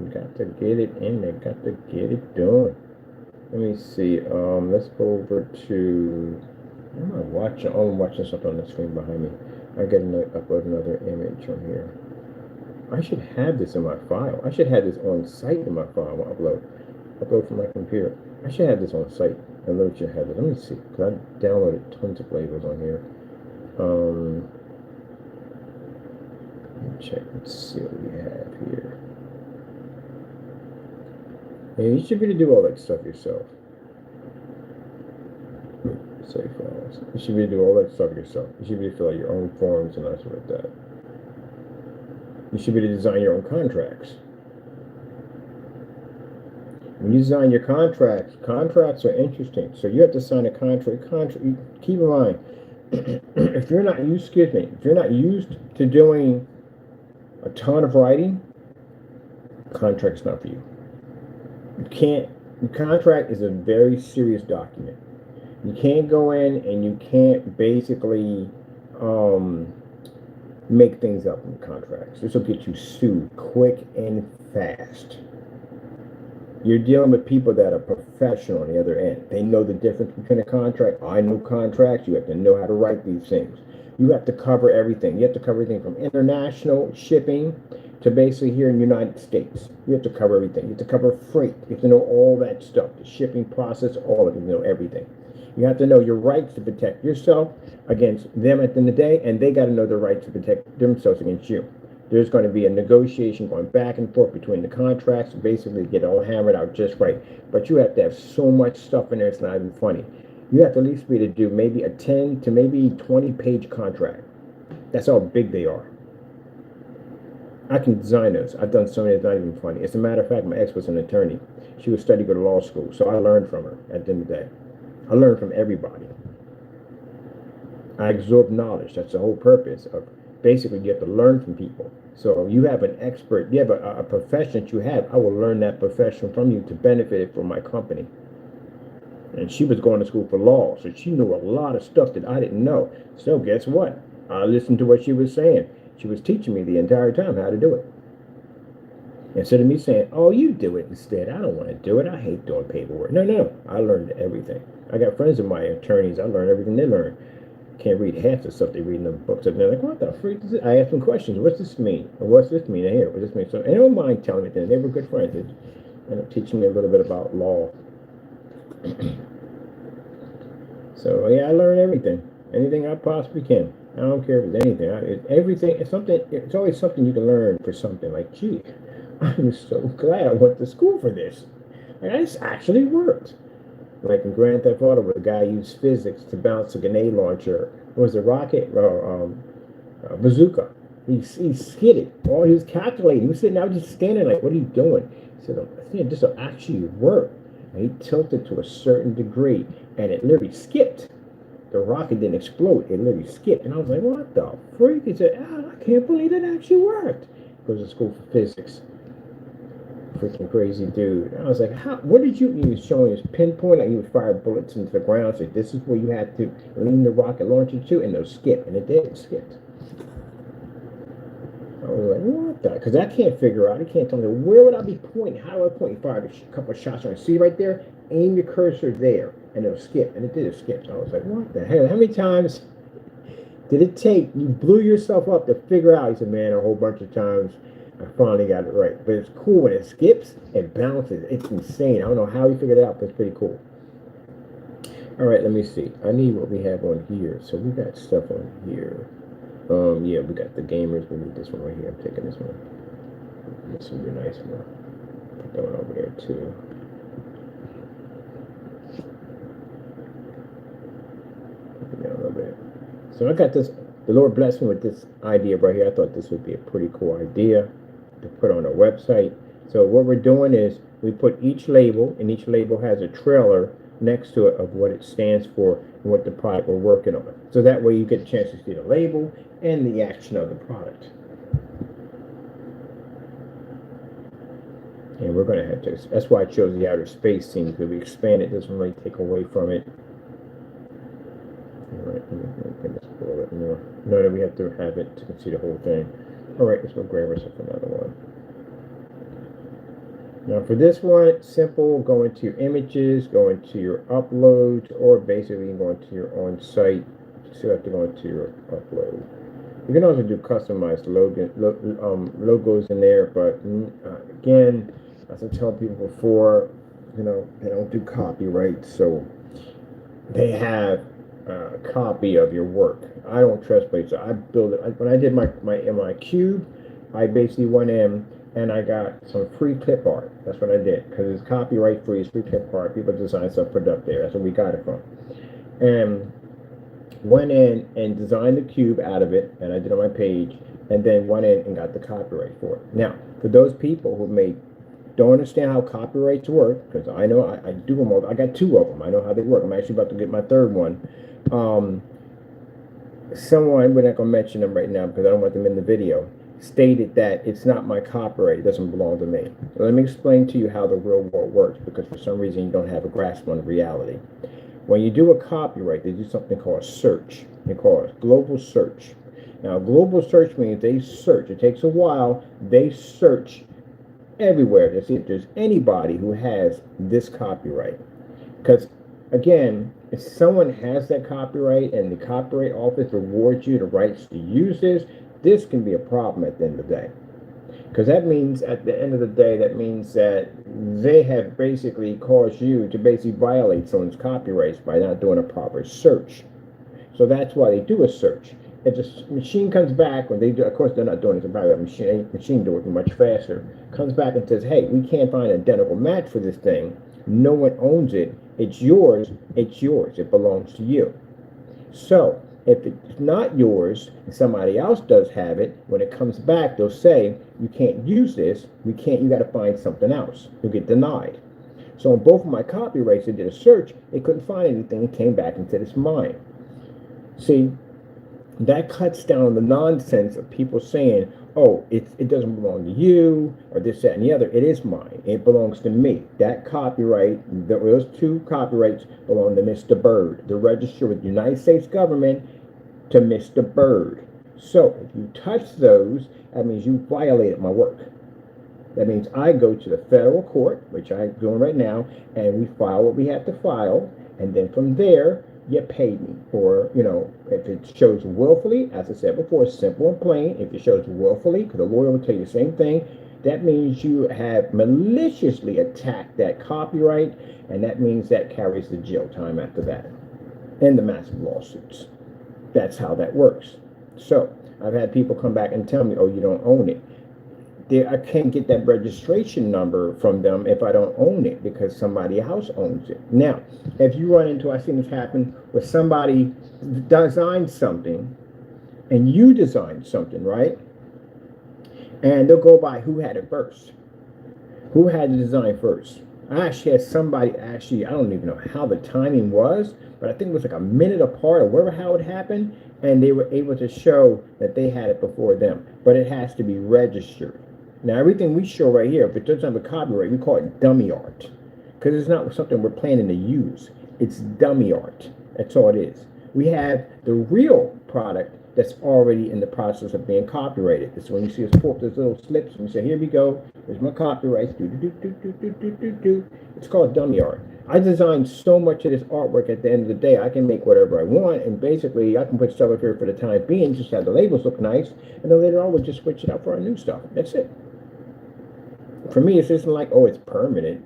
you got to get it in there, got to get it done. Let me see, let's go over to, I'm watching something on the screen behind me. I got to upload another image from here. I should have this in my file. I should have this on site in my file. Upload from my computer. I should have this on site. And let you have it. Let me see, because I downloaded tons of flavors on here. check and see what we have here. And you should be able to do all that stuff yourself. Save files. You should be able to do all that stuff yourself. You should be able to fill out your own forms and stuff like that. You should be able to design your own contracts. When you design your contracts, contracts are interesting. So you have to sign a contract. Keep in mind, if you're not used, if you're not used to doing a ton of writing, contract's not for you. You can't. The contract is a very serious document. You can't go in and you can't basically make things up in contracts. This will get you sued quick and fast. You're dealing with people that are professional on the other end. They know the difference between a contract. I know contracts. You have to know how to write these things. You have to cover everything. You have to cover everything from international shipping to basically here in the United States. You have to cover everything. You have to cover freight. You have to know all that stuff, the shipping process, all of it, you know everything. You have to know your rights to protect yourself against them at the end of the day, and they got to know their rights to protect themselves against you. There's going to be a negotiation going back and forth between the contracts, basically get it all hammered out just right. But you have to have so much stuff in there, it's not even funny. You have to at least be able to do maybe a 10 to maybe 20-page contract. That's how big they are. I can design those. I've done so many, it's not even funny. As a matter of fact, my ex was an attorney. She was studying to go to law school, so I learned from her at the end of the day. I learned from everybody. I absorb knowledge. That's the whole purpose of basically you have to learn from people. So you have an expert, you have a profession that you have, I will learn that profession from you to benefit it for my company. And she was going to school for law, so she knew a lot of stuff that I didn't know. So guess what? I listened to what she was saying. She was teaching me the entire time how to do it. Instead of me saying, oh, you do it instead. I don't want to do it. I hate doing paperwork. No. I learned everything. I got friends of my attorneys. I learned everything they learned. Can't read half the stuff they read in the books. And they're like, what the freak is it? I asked them questions. What's this mean? Or what's this mean? Here, what's this mean? So they don't mind telling me things. They were good friends. They ended up teaching me a little bit about law. So yeah, I learned everything. Anything I possibly can. I don't care if it's anything. Everything. It's something. It's always something you can learn for something. Like, gee, I'm so glad I went to school for this. And this actually worked. Like in Grand Theft Auto, where the guy used physics to bounce a grenade launcher. It was a rocket, bazooka. He skidded. Oh, he was calculating. He was sitting out just standing like, what are you doing? He said, I think this will actually work. And he tilted to a certain degree, and it literally skipped. The rocket didn't explode. It literally skipped. And I was like, what the freak? He said, I can't believe that actually worked. He goes to school for physics. Freaking crazy dude. I was like, what did you, he was showing his pinpoint, like he would fire bullets into the ground. So this is where you had to lean the rocket launcher to, and they'll skip. And it did, it skipped. I was like, what the? Because I can't figure out, I can't tell me, where would I be pointing? How do I point? You fired a couple of shots on. See right there? Aim your cursor there, and it'll skip. And it did, it skipped. So I was like, what the hell? How many times did it take? You blew yourself up to figure out. He said, man, a whole bunch of times. I finally got it right. But it's cool when it skips and bounces. It's insane. I don't know how he figured it out, but it's pretty cool. All right, let me see. I need what we have on here. So we got stuff on here. Yeah, we got the gamers. We need this one right here. I'm taking this one. This would be a nice one. Put that one over there too. Put it down a little bit. So I got this. The Lord blessed me with this idea right here. I thought this would be a pretty cool idea to put on a website. So what we're doing is we put each label, and each label has a trailer next to it of what it stands for and what the product we're working on. So that way you get a chance to see the label and the action of the product. And we're going to have to, that's why I chose the outer space scene, because we expand it, doesn't really take away from it. All right, let me just pull a little bit more. No, we have to have it to see the whole thing. All right, let's go grab ourselves another one. Now for this one, simple, go into your images, go into your uploads, or basically go into your on-site. You still have to go into your upload. You can also do customized logos in there, but again, as I tell people before, you know, they don't do copyright, so they have a copy of your work. I don't trust places. I build it when I did my cube. I basically went in and I got some free clip art. That's what I did, because it's copyright free, it's free clip art. People design stuff, put it up there. That's where we got it from. And went in and designed the cube out of it, and I did on my page, and then went in and got the copyright for it. Now, for those people who don't understand how copyrights work, because I know I do them all. I got 2 of them. I know how they work. I'm actually about to get my 3rd one. Someone, we're not going to mention them right now because I don't want them in the video, stated that it's not my copyright, it doesn't belong to me. So let me explain to you how the real world works, because for some reason you don't have a grasp on reality. When you do a copyright, they do something called a search. They call it global search. Now, global search means they search. It takes a while. They search everywhere to see if there's anybody who has this copyright. Because, again, if someone has that copyright and the copyright office rewards you the rights to use this can be a problem at the end of the day. Because that means, at the end of the day, that means that they have basically caused you to basically violate someone's copyrights by not doing a proper search. So that's why they do a search. If the machine comes back, when they do, of course, they're not doing it to private machine doing it much faster, comes back and says, hey, we can't find an identical match for this thing. No one owns it. It's yours. It's yours. It belongs to you. So if it's not yours and somebody else does have it, when it comes back, they'll say, you can't use this. You got to find something else. You'll get denied. So on both of my copyrights, they did a search. They couldn't find anything. It came back and said, it's mine. See, that cuts down the nonsense of people saying, oh, it doesn't belong to you, or this, that, and the other. It is mine. It belongs to me. That copyright, those 2 copyrights belong to Mr. Bird. They're registered with the United States government to Mr. Bird. So if you touch those, that means you violated my work. That means I go to the federal court, which I'm doing right now, and we file what we have to file, and then from there, you pay me. Or, if it shows willfully, as I said before, simple and plain. If it shows willfully, because the lawyer will tell you the same thing, that means you have maliciously attacked that copyright, and that means that carries the jail time after that, and the massive lawsuits. That's how that works. So I've had people come back and tell me, oh, you don't own it. I can't get that registration number from them if I don't own it, because somebody else owns it. Now, if you run into, I've seen this happen where somebody designed something and you designed something, right? And they'll go by who had it first. Who had the design first? I actually had somebody, I don't even know how the timing was, but I think it was like a minute apart or how it happened, and they were able to show that they had it before them. But it has to be registered. Now, everything we show right here, if it doesn't have a copyright, we call it dummy art, because it's not something we're planning to use. It's dummy art. That's all it is. We have the real product that's already in the process of being copyrighted. That's when you see us pull up those little slips and we say, here we go, here's my copyrights. It's called dummy art. I designed so much of this artwork at the end of the day, I can make whatever I want, and basically I can put stuff up here for the time being, just have the labels look nice, and then later on we'll just switch it out for our new stuff. That's it. For me, it's just like, oh, it's permanent.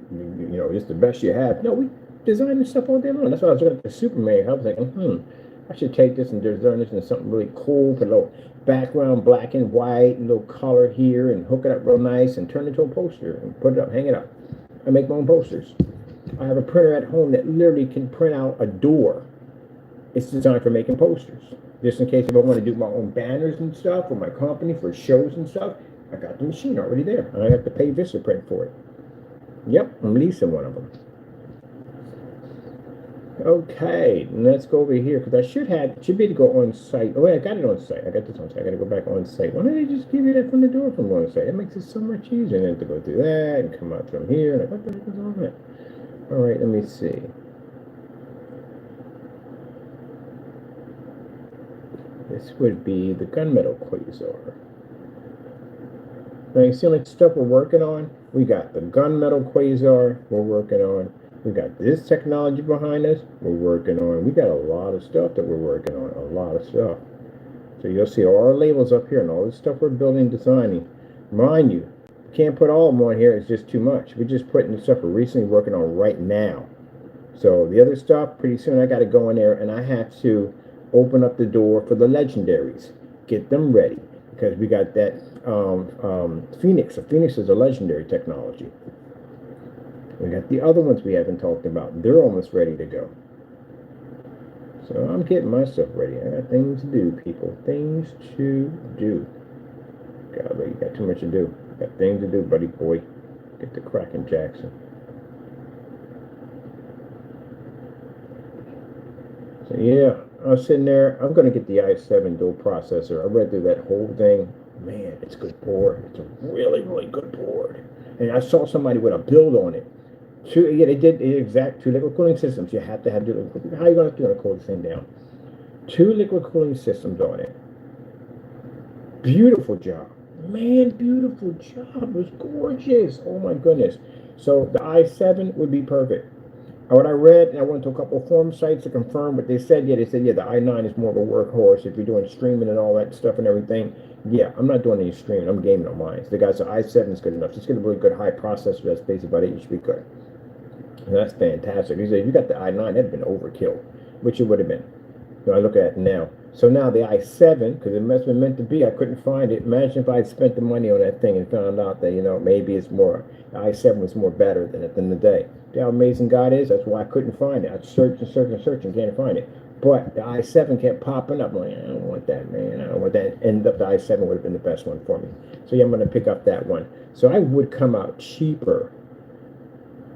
It's the best you have. No, we design this stuff all day long. That's why I was looking at the Superman. I was like, I should take this and design this into something really cool. Put a little background, black and white, a little color here, and hook it up real nice and turn it into a poster and put it up, hang it up. I make my own posters. I have a printer at home that literally can print out a door. It's designed for making posters. Just in case if I want to do my own banners and stuff for my company, for shows and stuff, I got the machine already there. I have to pay VistaPrint for it. Yep, I'm leasing one of them. Okay, let's go over here, because I should be able to go on site. Oh, wait, I got it on site. I got this on site. I got to go back on site. Why don't they just give you that from the door from on site? That makes it so much easier. And then to go through that and come out from here. Like, what the heck is all that? All right, let me see. This would be the gunmetal quasar. Now, you see how much stuff we're working on? We got the gunmetal quasar we're working on. We got this technology behind us we're working on. We got a lot of stuff that we're working on. A lot of stuff. So you'll see all our labels up here and all this stuff we're building, designing. Mind you, can't put all of them on here. It's just too much. We're just putting the stuff we're recently working on right now. So the other stuff, pretty soon I got to go in there and I have to open up the door for the legendaries. Get them ready. because we got that Phoenix. So Phoenix is a legendary technology. We got the other ones we haven't talked about. They're almost ready to go. So I'm getting myself ready. I got things to do, people. Things to do. Golly, you got too much to do. Got things to do, buddy boy. Get the cracking, Jackson. So yeah, I was sitting there. I'm gonna get the i7 dual processor. I read through that whole thing. Man, it's a good board. It's a really, really good board. And I saw somebody with a build on it. Yeah, they did the exact two liquid cooling systems. You have to have how are you gonna cool this thing down? Two liquid cooling systems on it. Beautiful job. Man, beautiful job. It was gorgeous. Oh my goodness. So the i7 would be perfect. What I read, and I went to a couple of forum sites to confirm what they said. Yeah, they said, yeah, the i9 is more of a workhorse. If you're doing streaming and all that stuff and everything, yeah, I'm not doing any streaming. I'm gaming on mine. So the guy said i7 is good enough. It's got a really good high processor that's basically about 8. You should be good. And that's fantastic. He said, if you got the i9, that'd been overkill, which it would have been. You know, I look at it now. So now the i7, because it must have been meant to be, I couldn't find it. Imagine if I had spent the money on that thing and found out that, you know, maybe it's more, the i7 was more better than at the end of the day. See how amazing God is? That's why I couldn't find it. I searched and searched and searched and can't find it. But the i7 kept popping up. I'm like, I don't want that, man. I don't want that. End up, the i7 would have been the best one for me. So yeah, I'm going to pick up that one. So I would come out cheaper.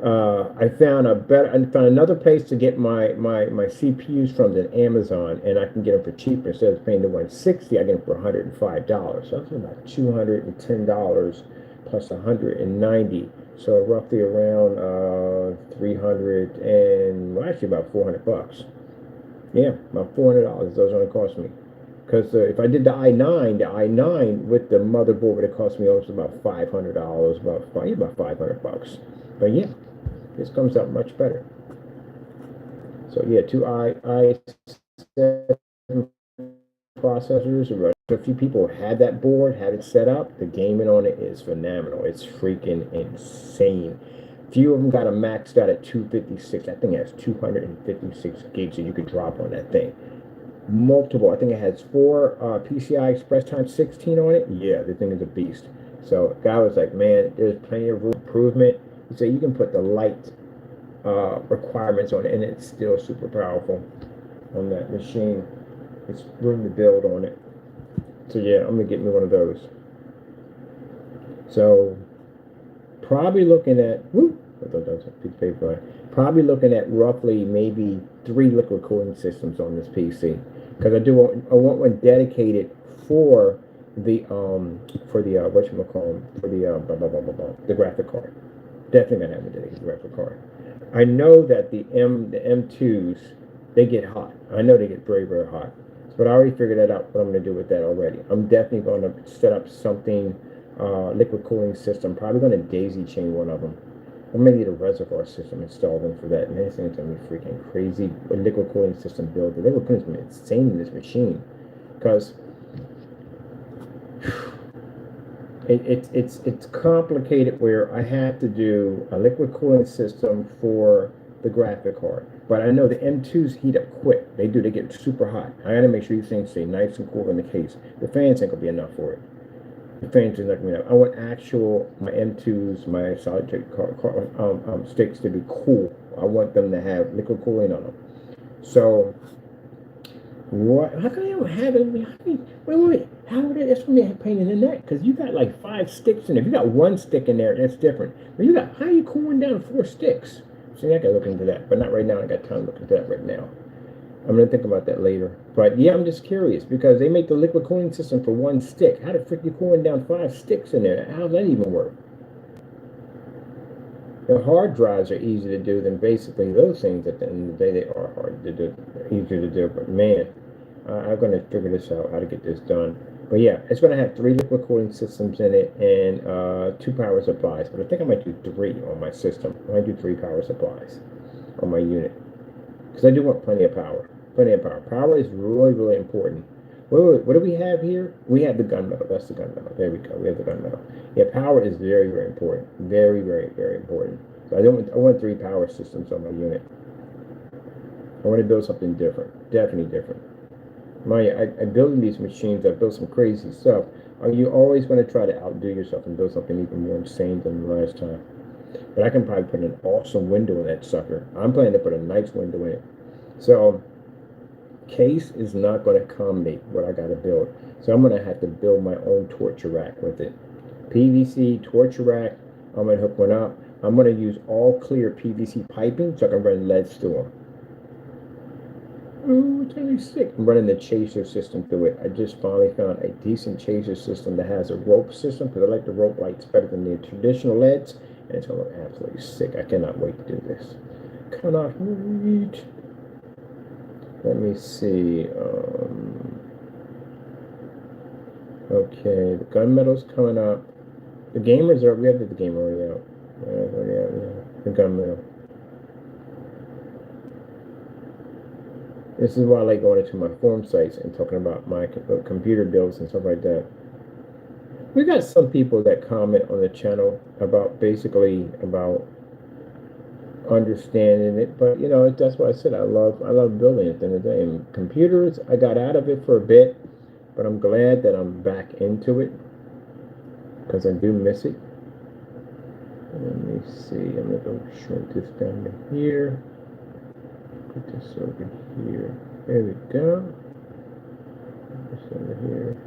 I found another place to get my CPUs from than Amazon, and I can get them for cheaper. Instead of paying the $160, I get them for $105. So that's about $210 plus $190. So roughly around 300 and well, actually about $400. Yeah, about $400. Those only cost me. Because if I did the i9 with the motherboard would have cost me almost about $500, about $500. But yeah, this comes out much better. So yeah, two i7 processors. A few people had that board, had it set up. The gaming on it is phenomenal. It's freaking insane. Few of them got a maxed out at 256. That thing has 256 gigs that you could drop on that thing. Multiple. I think it has 4 PCI Express times 16 on it. Yeah, the thing is a beast. So guy was like, man, there's plenty of room for improvement. He said you can put the light requirements on it, and it's still super powerful on that machine. It's room to build on it. So yeah, I'm gonna get me one of those. So probably looking at I thought that was a piece of paper. Probably looking at roughly maybe 3 liquid cooling systems on this PC, because I want one dedicated for the whatchamacallit, for the graphic card. Definitely gonna have a dedicated graphic card. I know that the M2s, they get hot. I know they get very, very hot. But I already figured that out, what I'm going to do with that already. I'm definitely going to set up something, liquid cooling system. Probably going to daisy chain one of them. I'm going to need a reservoir system installed in for that. And this thing's going to be freaking crazy. A liquid cooling system build. The liquid cooling system is insane in this machine. Because it's complicated where I have to do a liquid cooling system for the graphic card. But I know the M2s heat up quick. They get super hot. I gotta make sure these things stay nice and cool in the case. The fans ain't gonna be enough for it. The fans are not gonna be enough. I want my M2s, my solid state sticks to be cool. I want them to have liquid cooling on them. So what? How come I don't have it? Wait. How would that's gonna be a pain in the neck? Because you got like 5 sticks in there. If you got 1 stick in there, that's different. But how are you cooling down 4 sticks? See, I gotta look into that, but not right now. I got time to look into that right now. I'm gonna think about that later. But yeah, I'm just curious because they make the liquid cooling system for 1 stick. How the frick you cooling down 5 sticks in there? How's that even work? The hard drives are easy to do than basically those things. At the end of the day, they are hard to do, easier to do. But man, I'm gonna figure this out, how to get this done. But yeah, it's gonna have 3 liquid cooling systems in it and 2 power supplies. But I think I might do 3 on my system. I might do 3 power supplies on my unit because I do want plenty of power. Plenty of power. Power is really, really important. What do we have here? We have the gunmetal. That's the gunmetal. There we go. We have the gunmetal. Yeah, power is very, very important. Very, very, very important. So I want 3 power systems on my unit. I want to build something different. Definitely different. I building these machines, I built some crazy stuff. Are you always going to try to outdo yourself and build something even more insane than the last time? But I can probably put an awesome window in that sucker. I'm planning to put a nice window in it. So case is not going to accommodate what I got to build. So I'm going to have to build my own torture rack with it. PVC torture rack. I'm going to hook one up. I'm going to use all clear PVC piping so I can run leads through them. Oh, it's really sick. I'm running the chaser system through it. I just finally found a decent chaser system that has a rope system because I like the rope lights better than the traditional LEDs. And it's going to look absolutely sick. I cannot wait to do this. Cannot wait. Let me see. Okay, the gunmetal's coming up. The gamers are, we have the game already out. Yeah, the gunmetal. This is why I like going into my forum sites and talking about my computer builds and stuff like that. We got some people that comment on the channel about basically about understanding it, but you know, that's why I said I love building at the end of the day. And computers, I got out of it for a bit, but I'm glad that I'm back into it because I do miss it. Let me see. I'm gonna go shrink this down to here. Put this over here. There we go. Put this over here.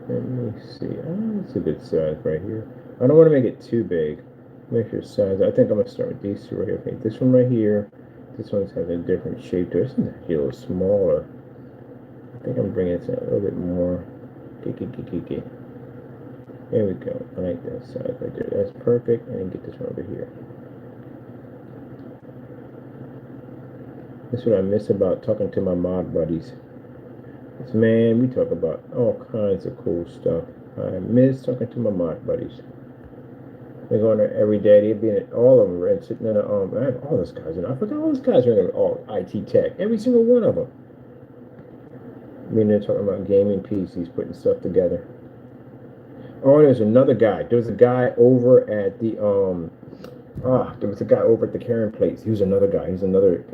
Let me see. Oh, it's a good size right here. I don't want to make it too big. Make your size. I think I'm gonna start with these two right here. Okay, this one right here. This one has a different shape to it. This one's actually a little smaller. I think I'm bringing it a little bit more. There we go. I like that size right there. That's perfect. And then get this one over here. That's what I miss about talking to my mod buddies. Man, we talk about all kinds of cool stuff. I miss talking to my mod buddies. They go in there every day. They'd be in all of them and sitting in the I have all those guys in there. I forgot all those guys are in there, all IT tech. Every single one of them. I mean, they're talking about gaming PCs, putting stuff together. Oh, there's another guy. There was a guy over at the there was a guy over at the carrying place. He was another guy. He's another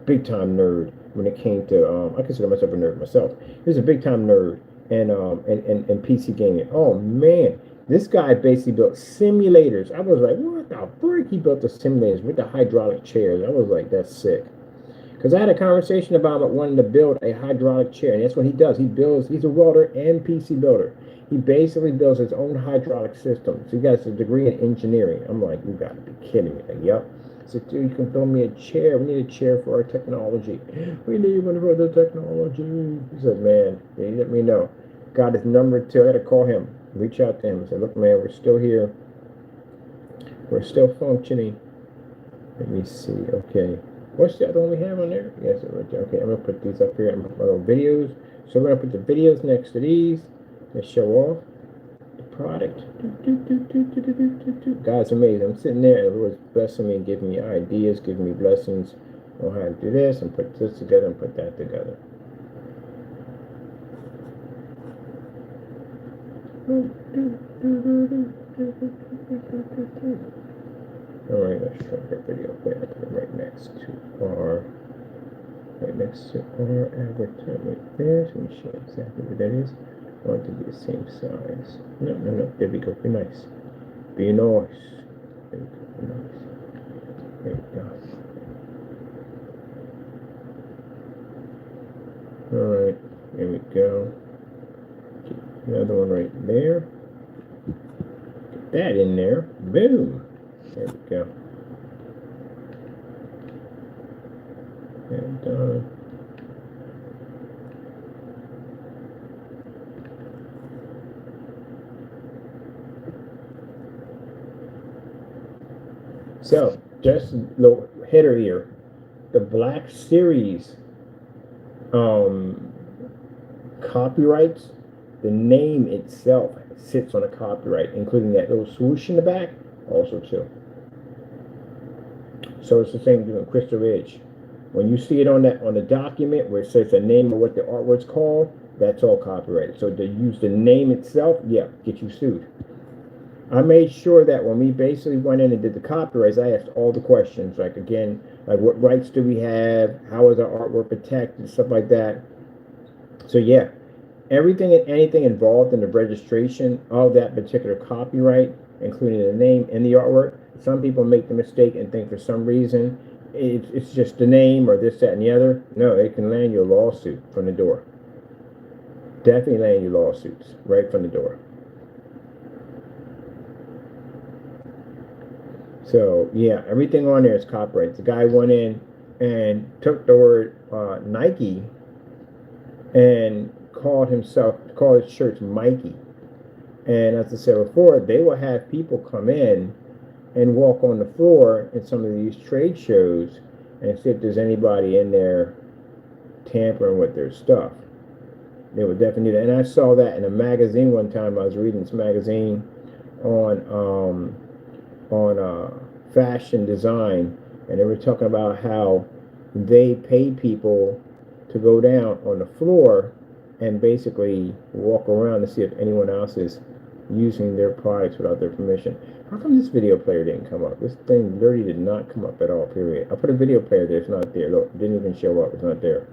big time nerd when it came to I consider myself a nerd myself. He's a big time nerd and PC gaming. Oh man, this guy basically built simulators. I was like, what the frick? He built the simulators with the hydraulic chairs. I was like, that's sick. Because I had a conversation about wanting to build a hydraulic chair, and that's what he does. He builds. He's a welder and PC builder. He basically builds his own hydraulic system. So he got a degree in engineering. I'm like, you got to be kidding me. Like, yep. I said, dude, you can build me a chair. We need a chair for our technology. We need one for the technology. He said, man, he let me know. Got his number too. I had to call him, reach out to him, and say, look, man, we're still here. We're still functioning. Let me see. Okay. What's the other one we have on there? Yes, right there. Okay, I'm going to put these up here. I'm going to put my little videos. So we're going to put the videos next to these to show off the product. God's amazing. I'm sitting there and the Lord's blessing me and giving me ideas, giving me blessings on how to do this and put this together and put that together. Alright, let's try that video. Wait, I put it right next to our advertisement right there. So we show exactly what that is. I want it to be the same size. No. There we go. Be nice. Be nice. There we go. Be nice. There we go. Alright, there we go. Get another one right there. Get that in there. Boom. There we go. And so just a little header here. The Black Series copyrights, the name itself sits on a copyright, including that little swoosh in the back, also too. So it's the same thing with Crystal Ridge. When you see it on the document where it says the name of what the artwork's called, that's all copyrighted. So to use the name itself, yeah, get you sued. I made sure that when we basically went in and did the copyrights, I asked all the questions. Like again, Like, what rights do we have? How is our artwork protected? Stuff like that. So yeah, everything and anything involved in the registration of that particular copyright, including the name and the artwork. Some people make the mistake and think for some reason it's just the name or this, that, and the other. No, it can land you a lawsuit from the door. Definitely land you lawsuits right from the door. So yeah, everything on there is copyright. The guy went in and took the word Nike and called his church Mikey. And as I said before, they will have people come in and walk on the floor in some of these trade shows and see if there's anybody in there tampering with their stuff. They would definitely do that. And I saw that in a magazine one time. I was reading this magazine on fashion design, and they were talking about how they pay people to go down on the floor and basically walk around to see if anyone else is using their products without their permission. How come this video player didn't come up? This thing literally did not come up at all, period. I put a video player there, it's not there. Look, it didn't even show up, it's not there.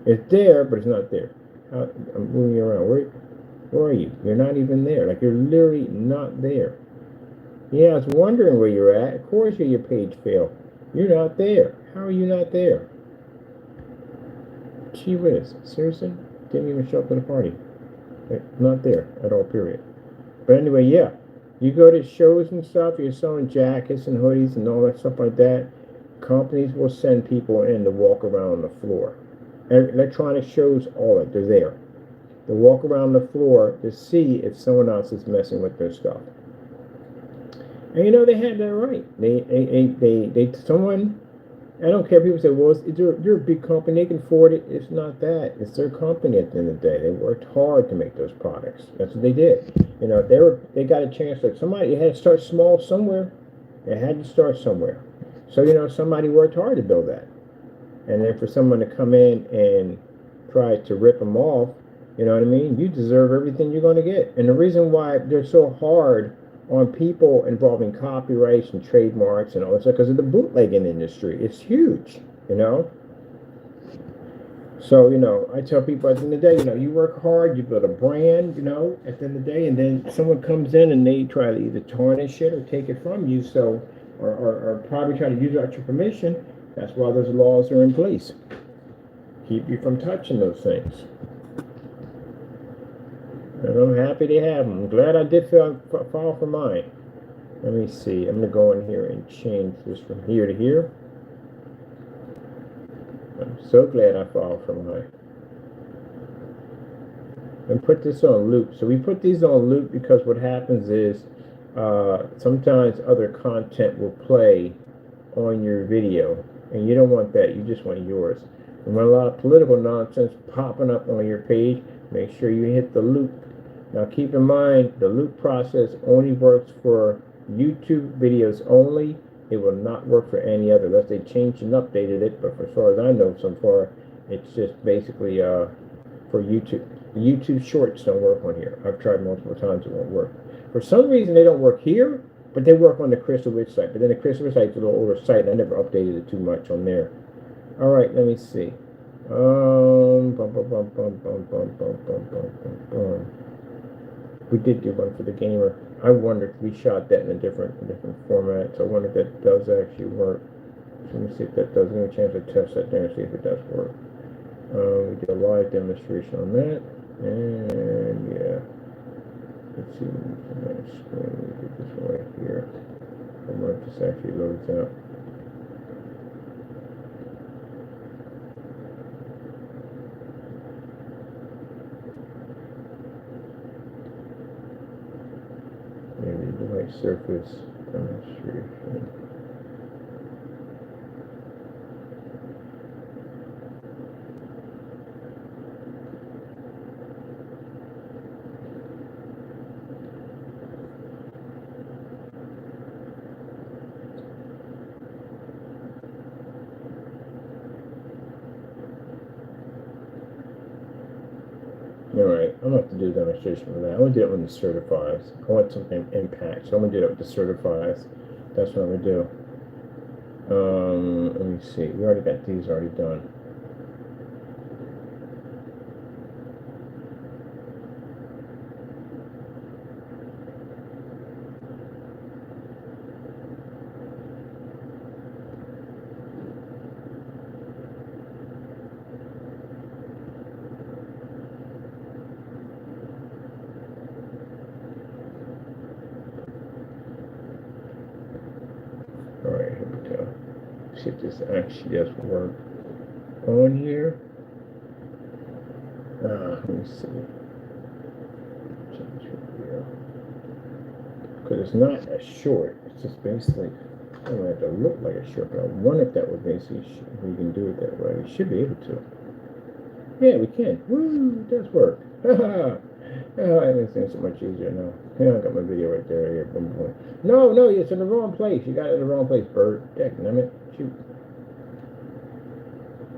It's there, but it's not there. I'm moving you around. Where are you? You're not even there. Like, you're literally not there. Yeah, I was wondering where you're at. Of course your page failed. You're not there. How are you not there? Gee whiz. Seriously? Didn't even show up to the party. Not there at all, period. But anyway, yeah. You go to shows and stuff, you're selling jackets and hoodies and all that stuff like that. Companies will send people in to walk around on the floor. And electronic shows, all that, they're there. They walk around the floor to see if someone else is messing with their stuff. And you know, they had that right. Someone, I don't care, people say, well, they're a big company, they can afford it. It's not that. It's their company at the end of the day. They worked hard to make those products. That's what they did. You know, they got a chance, like somebody had to start small somewhere. They had to start somewhere. So, you know, somebody worked hard to build that. And then for someone to come in and try to rip them off, you know what I mean? You deserve everything you're going to get. And the reason why they're so hard on people involving copyrights and trademarks and all that stuff, because of the bootlegging industry. It's huge, you know? So, you know, I tell people at the end of the day, you know, you work hard, you build a brand, you know, at the end of the day, and then someone comes in and they try to either tarnish it or take it from you, so, or probably try to use it without your permission. That's why those laws are in place. Keep you from touching those things. And I'm happy to have them. I'm glad I did file for mine. Let me see. I'm going to go in here and change this from here to here. I'm so glad I filed for mine. And put this on loop. So we put these on loop because what happens is sometimes other content will play on your video. And you don't want that. You just want yours. And when a lot of political nonsense popping up on your page, make sure you hit the loop. Now keep in mind, the loop process only works for YouTube videos only. It will not work for any other, unless they changed and updated it. But as far as I know so far, it's just basically for YouTube. The YouTube shorts don't work on here. I've tried multiple times, it won't work. For some reason, they don't work here, but they work on the Crystal Witch site. But then the Crystal Witch site's a little older site, and I never updated it too much on there. All right, let me see. We did do one for the gamer. I wondered if we shot that in a different format. So I wonder if that does actually work. So let me see if that does. Give me a chance to test that there and see if it does work. We did a live demonstration on that, and yeah. Let's see. We did this right here. I wonder if this actually loads out. Maybe the white surface demonstration. Alright, I'm going to have to do a demonstration for that. I want to do it when it certifies. I want something impact, so I'm going to do it with the certifies. That's what I'm going to do. Let me see. We already got these already done. All right, here we go. See if this actually does work on here. Let me see. Change video. Because it's not a short. It's just basically, I don't have to look like a short, but I wanted that way. Basically, we can do it that way. We should be able to. Yeah, we can. Woo, it does work. Haha. Oh, everything's so much easier now. Yeah, I got my video right there. Here. Boom, boom. No, no, it's in the wrong place. You got it in the wrong place, Bird. Damn it. Shoot.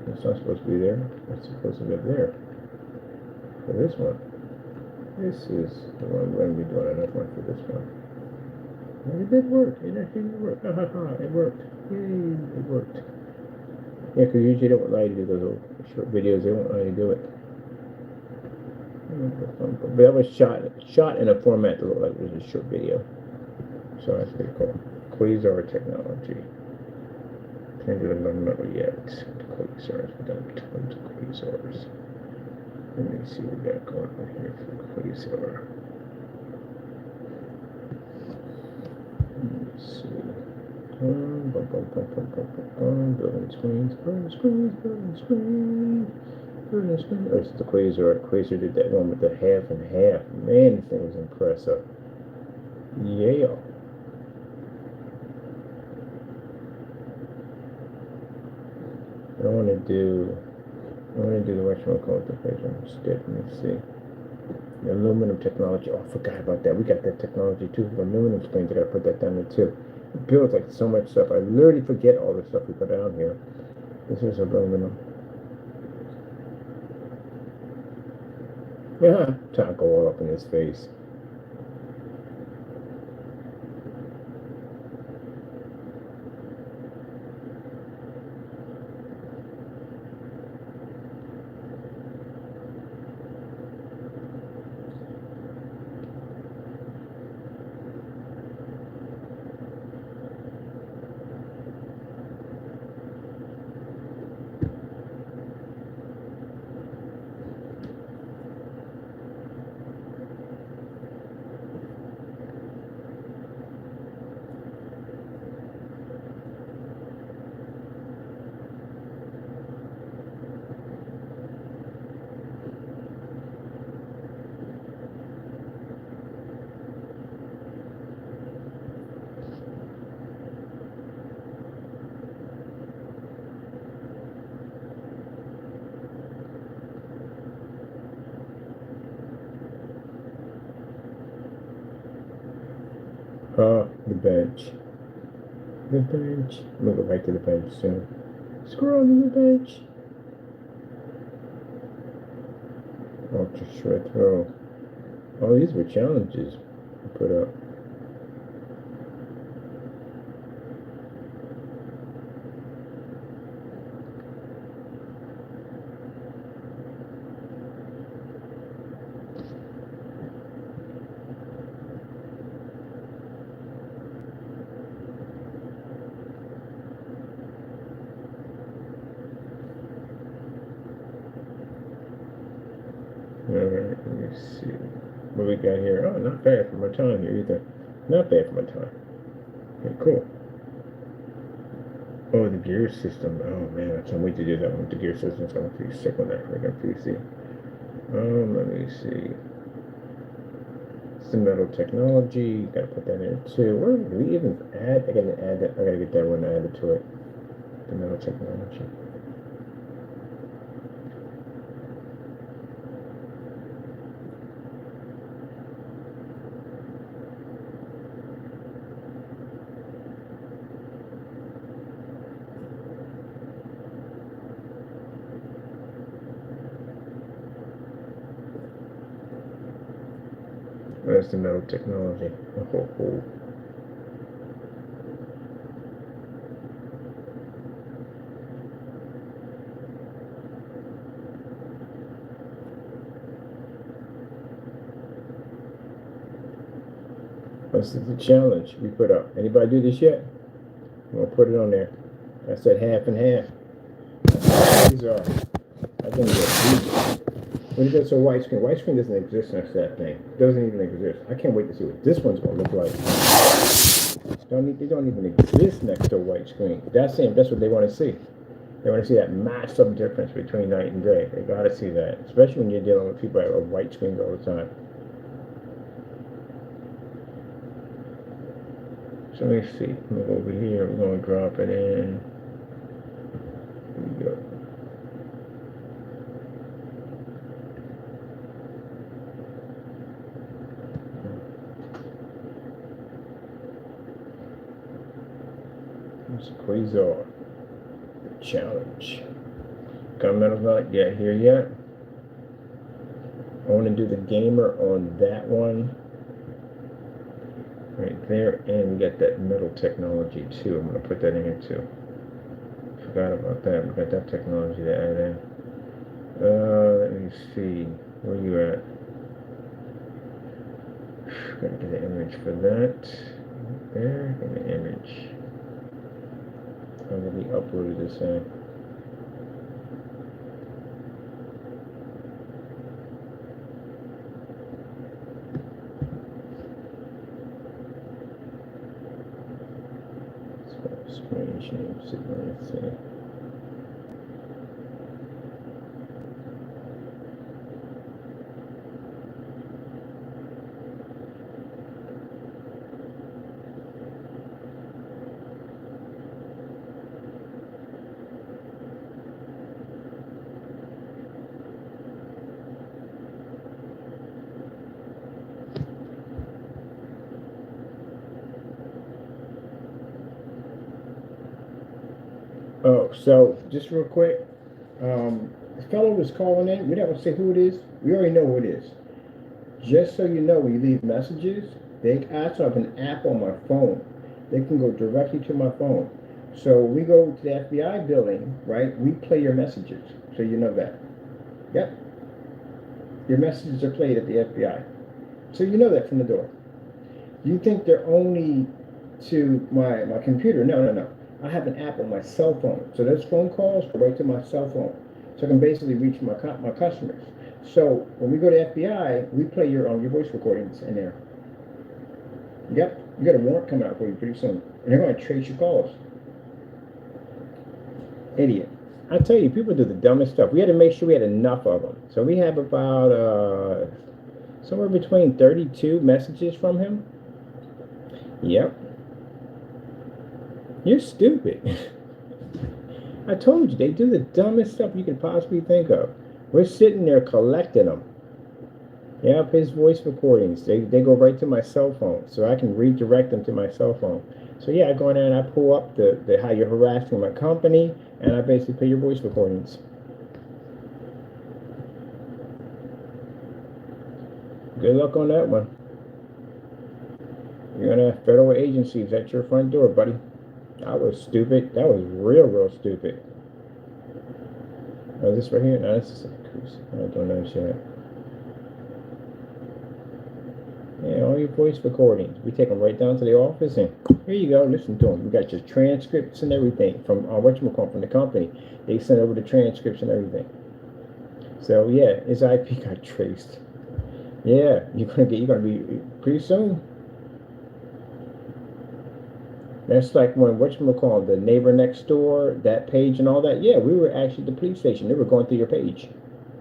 It's not supposed to be there. It's supposed to be up there. For this one. This is the one we're going to be doing. Another one for this one. And it did work. It actually did work. Ha ha ha. It worked. Yay. It worked. Yeah, because usually they won't allow you to do those little short videos. They won't allow you to do it. But that was shot in a format that looked like it was a short video. So that's pretty cool. Quasar technology. Can't do the number yet. Quasars. We got tons of quasars. Let me see what we got going on here for quasar. Let's see. Building screens. Building screens. Building screens. Building screens. Oh, it's the quasar. Quasar did that one with the half and half. Man, this thing was impressive. Yeah. I want to do the whatchamacallit the picture instead. Let me see. The aluminum technology. Oh, I forgot about that. We got that technology too. The aluminum screens. I gotta put that down there too. It builds like so much stuff. I literally forget all the stuff we put down here. This is aluminum. Yeah, tackle all up in his face. The bench. The bench. I'm gonna go back to the bench soon. Scroll to the bench. Ultra shred throw. Oh, these were challenges I put up. Alright, let me see what we got here. Oh, not bad for my time here either. Not bad for my time. Okay, cool. Oh, the gear system. Oh man, I can't wait to do that one. The gear system's gonna be sick on that freaking PC. Let me see. Some metal technology. Gotta put that in too. Where do we even add? I gotta add that. I gotta get that one added to it. The metal technology. That's the metal technology. Oh. This is the challenge we put up. Anybody do this yet? I'm gonna put it on there. I said half and half. These are. I think they're. When you go to a white screen doesn't exist next to that thing. It doesn't even exist. I can't wait to see what this one's gonna look like. They don't even exist next to a white screen. That's what they want to see. They want to see that massive difference between night and day. They gotta see that, especially when you're dealing with people that have white screens all the time. So let me see. I'm gonna go over here. We're gonna drop it in. Here we go. It's a Quasar challenge. Governmental's not yet here yet. I want to do the gamer on that one right there, and we got that metal technology too. I'm going to put that in here too. Forgot about that. We got that technology to add in. Let me see. Where you at? Gotta get an image for that. There, get an image. I'm going to be uploaded this in. Strange name, let's see. Oh, so just real quick, the fellow was calling in. We're not gonna say who it is. We already know who it is. Just so you know, when you leave messages, they also have an app on my phone. They can go directly to my phone. So we go to the FBI building, right? We play your messages, so you know that. Yep. Your messages are played at the FBI. So you know that from the door. You think they're only to my computer? No, no, no. I have an app on my cell phone. So those phone calls go right to my cell phone. So I can basically reach my customers. So when we go to FBI, we play your voice recordings in there. Yep. You got a warrant coming out for you pretty soon. And they're going to trace your calls. Idiot. I tell you, people do the dumbest stuff. We had to make sure we had enough of them. So we have about somewhere between 32 messages from him. Yep. You're stupid. I told you, they do the dumbest stuff you could possibly think of. We're sitting there collecting them. Yep, his voice recordings, they go right to my cell phone, so I can redirect them to my cell phone. So yeah, I go in there and I pull up the how you're harassing my company, and I basically play your voice recordings. Good luck on that one. You're gonna have federal agencies at your front door, buddy. That was stupid. That was real stupid. Oh, is this right here? No, this is a cruise. I don't know yet. Yeah, all your voice recordings. We take them right down to the office, and here you go. Listen to them. We got your transcripts and everything from from the company. They send over the transcripts and everything. So yeah, his IP got traced. Yeah, you're gonna be pretty soon. That's like when the neighbor next door, that page and all that. Yeah, we were actually the police station. They were going through your page.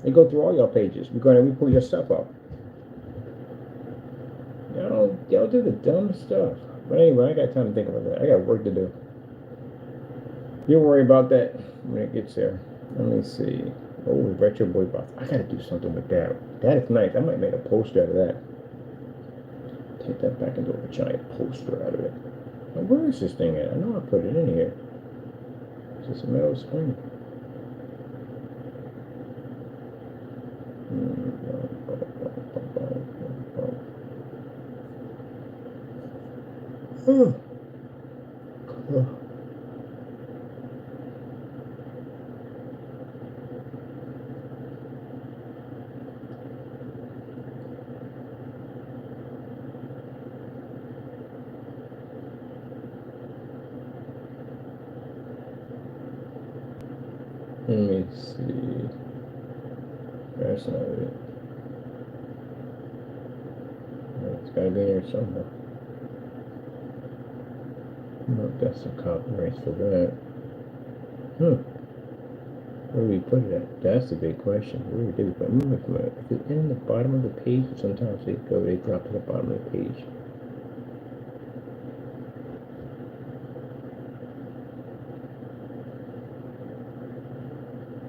They go through all your pages. We pull your stuff up. Y'all do the dumb stuff. But anyway, I got time to think about that. I got work to do. You'll worry about that when it gets there. Let me see. Oh, retro boy box. I gotta do something with that. That is nice. I might make a poster out of that. Take that back and do a giant poster out of it. Now, where is this thing at? I know I put it in here. It's just a metal screen. Oh. Let's see. That's not it. It's gotta be in here somewhere. No, that's some copyrights for that. Where do we put it at? That's the big question. Where do we put it? If it's in the bottom of the page, sometimes they drop to the bottom of the page.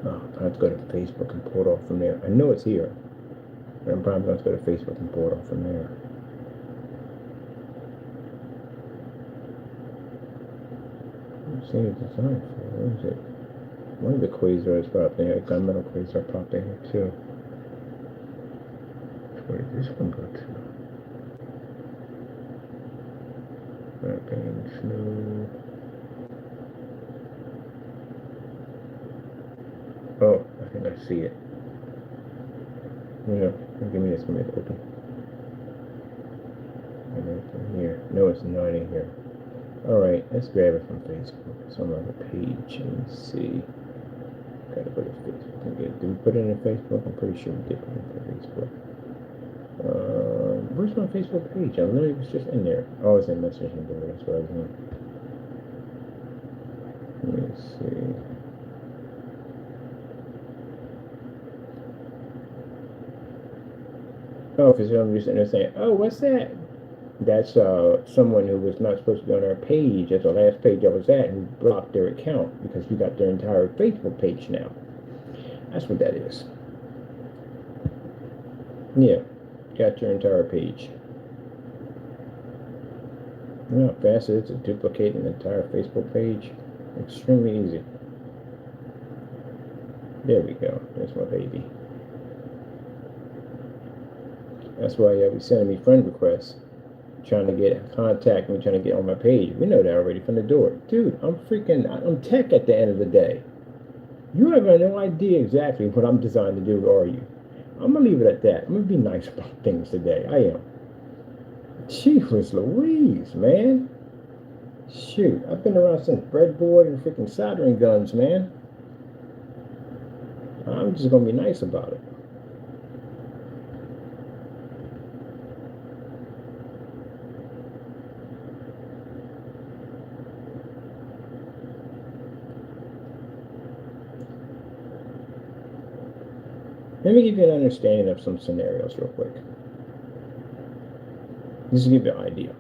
Oh, I have to go to Facebook and pull it off from there. I know it's here. But I'm probably going to go to Facebook and pull it off from there. Let's see the design for it. Where is it? One of the quasars popped in here. A gunmetal quasar popped in here too. Where did this one go to? Hurricane snow. Oh, I think I see it. Yeah, give me this. Let me open. And then here. No, it's not in here. Alright, let's grab it from Facebook. It's on the page. Let me see. Gotta go to Facebook. Did we put it in Facebook? I'm pretty sure we did put it in Facebook. Where's my Facebook page? I literally was just in there. Oh, it's in messaging board. That's what I was in. Let me see. Oh, for some reason they're saying, oh, what's that? That's someone who was not supposed to be on our page. That's the last page I was at, who blocked their account because we got their entire Facebook page now. That's what that is. Yeah, got your entire page. You know how fast it is to duplicate an entire Facebook page? Extremely easy. There we go. There's my baby. That's why y'all be sending me friend requests, trying to get contact me, trying to get on my page. We know that already from the door. Dude, I'm tech at the end of the day. You have no idea exactly what I'm designed to do, are you? I'm going to leave it at that. I'm going to be nice about things today. I am. Jeez Louise, man. Shoot, I've been around since breadboard and freaking soldering guns, man. I'm just going to be nice about it. Let me give you an understanding of some scenarios real quick. Just to give you an idea.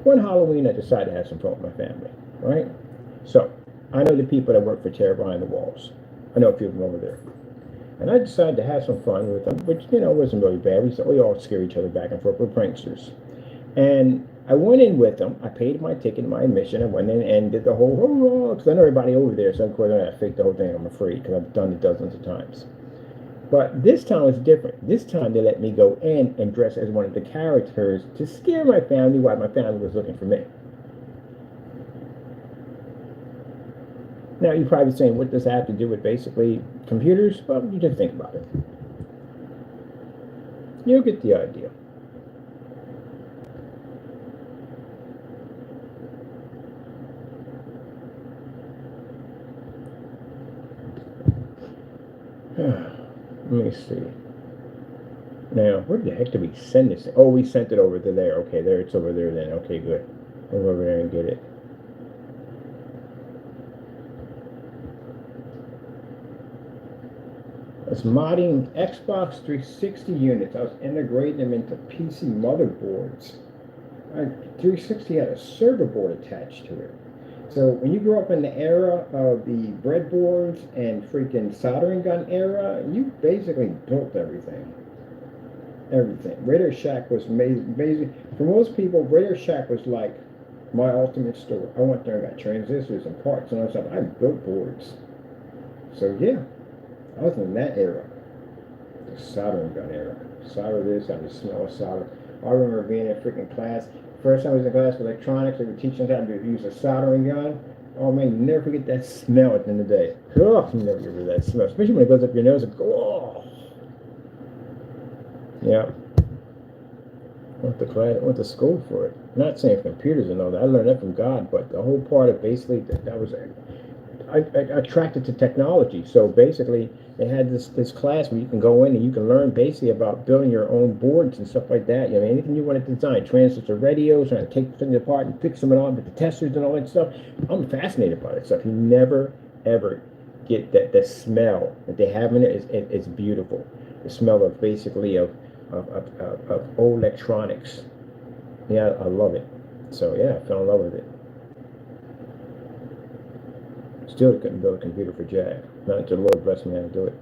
One Halloween, I decided to have some fun with my family, right? So, I know the people that work for Terror Behind the Walls. I know a few of them over there. And I decided to have some fun with them, which, wasn't really bad. We all scare each other back and forth. We're pranksters. And I went in with them. I paid my ticket, my admission. I went in and did the whole, because I know everybody over there, so of course I faked the whole thing, I'm afraid, because I've done it dozens of times. But this time was different. This time they let me go in and dress as one of the characters to scare my family while my family was looking for me. Now you're probably saying, what does that have to do with basically computers? Well, you just think about it. You'll get the idea. Let me see. Now, where the heck did we send this? Oh, we sent it over to there. Okay, there, it's over there then. Okay, good. I'll go over there and get it. I was modding Xbox 360 units. I was integrating them into PC motherboards. 360 had a server board attached to it. So when you grew up in the era of the breadboards and freaking soldering gun era, you basically built everything. Everything. Radio Shack was amazing. For most people, Radio Shack was like my ultimate store. I went there and got transistors and parts and all that stuff. I built boards. So yeah, I was in that era. The soldering gun era. Solder this, I just smell solder. I remember being in freaking class. First time I was in class for electronics, they were teaching us how to use a soldering gun. Oh man, you never forget that smell at the end of the day. Oh, you never get rid of that smell, especially when it goes up your nose. Like, oh, yeah. Went to school for it. I'm not saying computers and all that. I learned that from God, but the whole part of basically that was attracted to technology. So basically, they had this class where you can go in and you can learn basically about building your own boards and stuff like that. You know, anything you want to design, transistors, radios, trying to take things apart and fix them and all, with the testers and all that stuff. I'm fascinated by that stuff. You never ever get that the smell that they have in it it's beautiful. The smell of basically of old electronics. Yeah, I love it. So yeah, I fell in love with it. Still couldn't build a computer for Jack. Not until the Lord blessed me how to do it.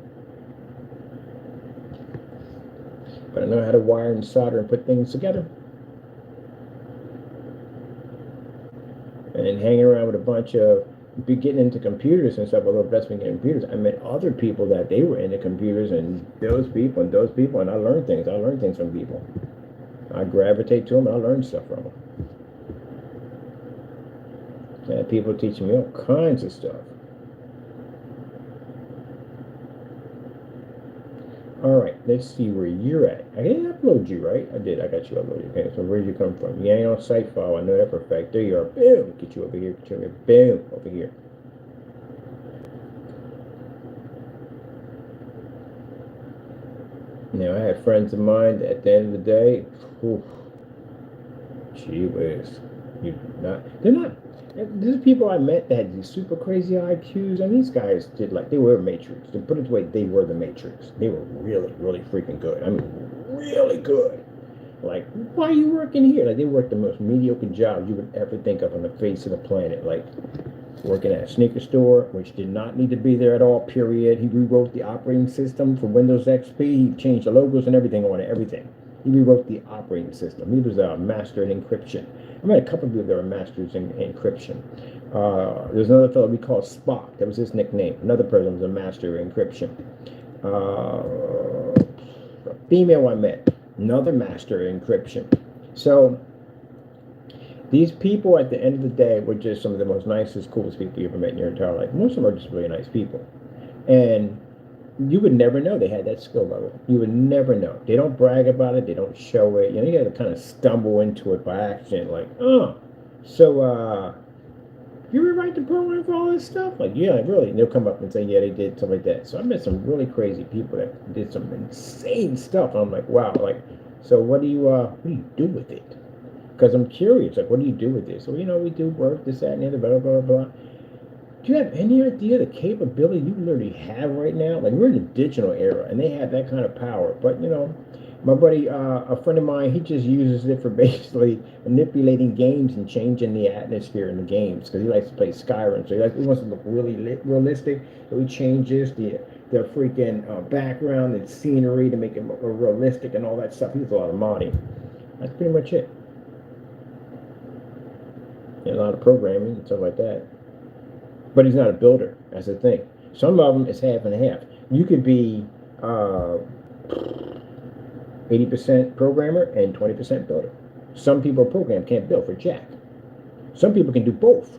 But I know how to wire and solder and put things together. And then hanging around with a bunch of getting into computers and stuff, a little investment in computers. I met other people that they were into computers, and those people, and I learned things. I learned things from people. I gravitate to them, and I learn stuff from them. And people teaching me all kinds of stuff. All right, let's see where you're at. I didn't upload you, right? I did. I got you uploaded. Okay, so where did you come from? You ain't on site file. I know that for a fact. There you are. Boom. Get you over here. Get you over here. Boom. Over here. Now, I have friends of mine that at the end of the day, whew, gee whiz. They're not. There's people I met that had these super crazy IQs, and these guys did like, they were Matrix. To put it away, they were the Matrix. They were really, really freaking good. I mean, really good. Like, why are you working here? Like, they worked the most mediocre job you would ever think of on the face of the planet. Like, working at a sneaker store, which did not need to be there at all, period. He rewrote the operating system for Windows XP. He changed the logos and everything on it, everything. He rewrote the operating system. He was a master in encryption. I met a couple of people that were masters in encryption. There's another fellow we call Spock. That was his nickname. Another person was a master in encryption. A female I met, another master in encryption. So these people at the end of the day were just some of the most nicest, coolest people you ever met in your entire life. Most of them are just really nice people. And you would never know they had that skill level. You would never know. They don't brag about it. They don't show it. You know, you got to kind of stumble into it by accident. Like, so you rewrite the program for all this stuff? Like, yeah, really. And they'll come up and say, yeah, they did something like that. So I met some really crazy people that did some insane stuff. And I'm like, wow. Like, so what do you do with it? Because I'm curious. Like, what do you do with this? So, you know, we do work, this, that, and the other, blah, blah, blah, blah. Do you have any idea the capability you literally have right now? Like, we're in the digital era, and they have that kind of power. But, you know, my buddy, a friend of mine, he just uses it for basically manipulating games and changing the atmosphere in the games, because he likes to play Skyrim. So he wants to look really realistic. So he changes the freaking background and scenery to make it more realistic and all that stuff. He does a lot of modding. That's pretty much it. And a lot of programming and stuff like that. But he's not a builder. That's the thing. Some of them is half and half. You could be 80% programmer and 20% builder. Some people program can't build for jack. Some people can do both.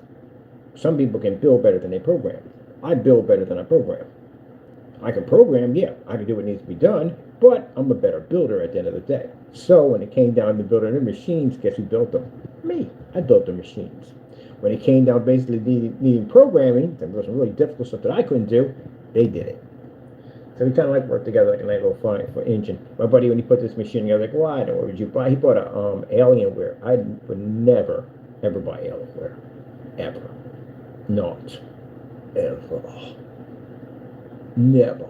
Some people can build better than they program. I build better than I program. I can program, yeah. I can do what needs to be done, but I'm a better builder at the end of the day. So when it came down to building the machines, guess who built them? Me. I built the machines. When it came down basically needing programming, there was some really difficult stuff that I couldn't do, they did it. So we kind of like worked together like a nice little fine for engine. My buddy, when he put this machine together, like, why? What would you buy? He bought a Alienware. I would never, ever buy Alienware. Ever. Not. Ever. Never.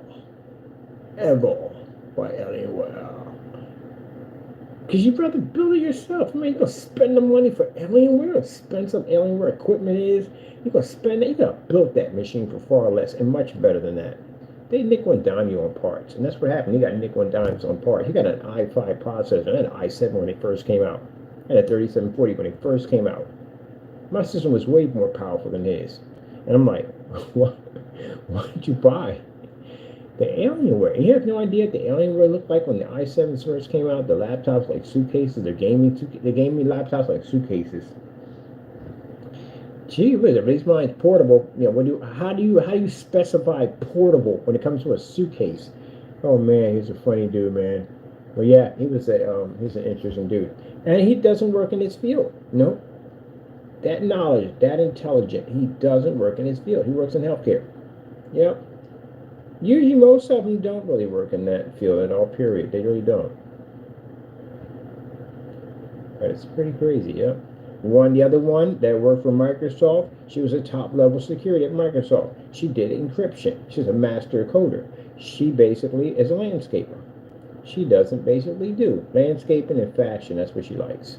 Ever buy Alienware. Because you'd rather build it yourself. I mean, you're going to spend the money for Alienware, expensive Alienware equipment is. You're going to spend it. You're going to build that machine for far less and much better than that. They nickel and dime you on parts. And that's what happened. You got nickel and dimes on parts. You got an i5 processor. I had an i7 when it first came out. I had a 3740 when it first came out. My system was way more powerful than his. And I'm like, what? Why did you buy the Alienware? You have no idea what the Alienware looked like when the i7 first came out. The laptops like suitcases. They're gaming laptops like suitcases. Gee whiz, at least mine's portable. You know, how do you specify portable when it comes to a suitcase? Oh man, he's a funny dude, man. But yeah, he's an interesting dude, and he doesn't work in this field. Nope. that knowledge, that intelligent, he doesn't work in his field. He works in healthcare. Yep. Usually most of them don't really work in that field at all, period. They really don't. It's pretty crazy, yep. The other one that worked for Microsoft, she was a top level security at Microsoft. She did encryption. She's a master coder. She basically is a landscaper. She doesn't basically do landscaping and fashion. That's what she likes.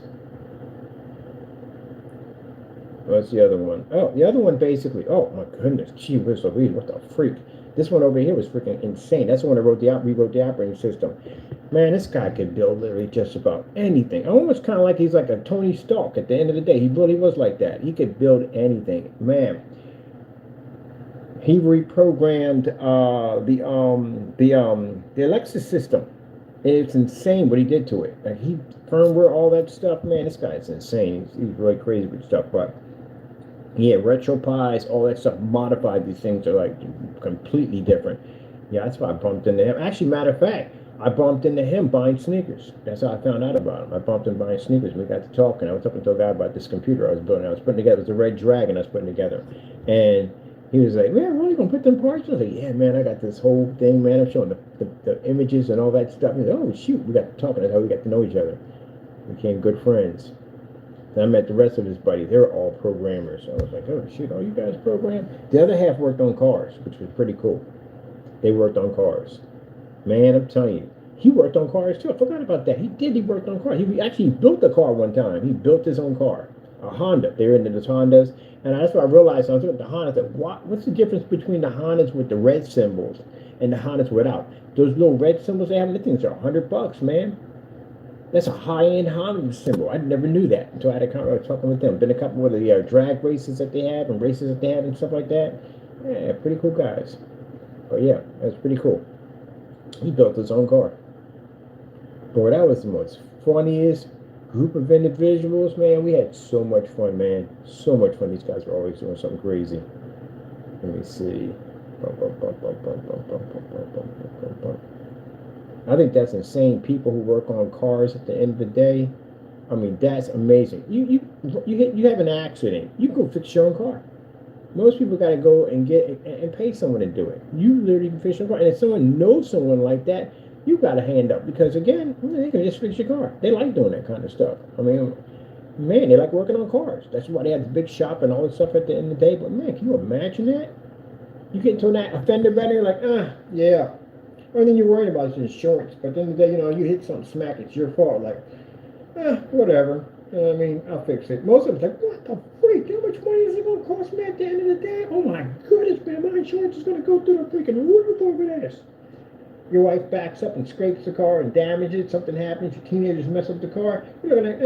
What's the other one? Oh, the other one basically, oh my goodness, gee whiz Louise, what the freak? This one over here was freaking insane. That's the one that rewrote the operating system. Man, this guy could build literally just about anything. Almost kind of like he's like a Tony Stark at the end of the day. He really was like that. He could build anything. Man, he reprogrammed the Alexa system. It's insane what he did to it. Like he firmware all that stuff. Man, this guy's insane. He's really crazy with stuff, but yeah, RetroPies, all that stuff, modified these things are like completely different. Yeah, that's why I bumped into him. Actually, matter of fact, I bumped into him buying sneakers. That's how I found out about him. I bumped him buying sneakers. We got to talking. I was talking to a guy about this computer I was building. I was putting together. It was a Red Dragon I was putting together. And he was like, man, really gonna put them parts? I was like, yeah, man, I got this whole thing, man. I'm showing the images and all that stuff. He's like, oh, shoot. We got to talking. That's how we got to know each other. We became good friends. And I met the rest of his buddies. They were all programmers. So I was like, oh, shoot, all you guys program? The other half worked on cars, which was pretty cool. They worked on cars. Man, I'm telling you, he worked on cars too. I forgot about that. He worked on cars. He actually built a car one time. He built his own car, a Honda. They were into those Hondas. And that's what I realized. I was looking at the Hondas. What's the difference between the Hondas with the red symbols and the Hondas without? Those little red symbols they have, the things are $100, man. That's a high-end Honda symbol. I never knew that until I had a conversation talking with them. Been a couple of the drag races that they have and races that they have and stuff like that. Yeah, pretty cool guys. But yeah, that's pretty cool. He built his own car. Boy, that was the most funniest group of individuals, man. We had so much fun, man. So much fun. These guys were always doing something crazy. Let me see. I think that's insane. People who work on cars at the end of the day, I mean, that's amazing. You have an accident, you go fix your own car. Most people got to go and pay someone to do it. You literally can fix your car, and if someone knows someone like that, you got to hand up because again, they can just fix your car. They like doing that kind of stuff. I mean, man, they like working on cars. That's why they have the big shop and all this stuff at the end of the day. But man, can you imagine that? You get into a fender bender, you're like, yeah. And then you're worried about your insurance. But then the day, you hit something, smack, it's your fault. Like, whatever. I mean, I'll fix it. Most of them like, what the freak? How much money is it going to cost me at the end of the day? Oh my goodness, man, my insurance is going to go through the freaking roof over this. Your wife backs up and scrapes the car and damages it. Something happens. Your teenagers mess up the car. You're like,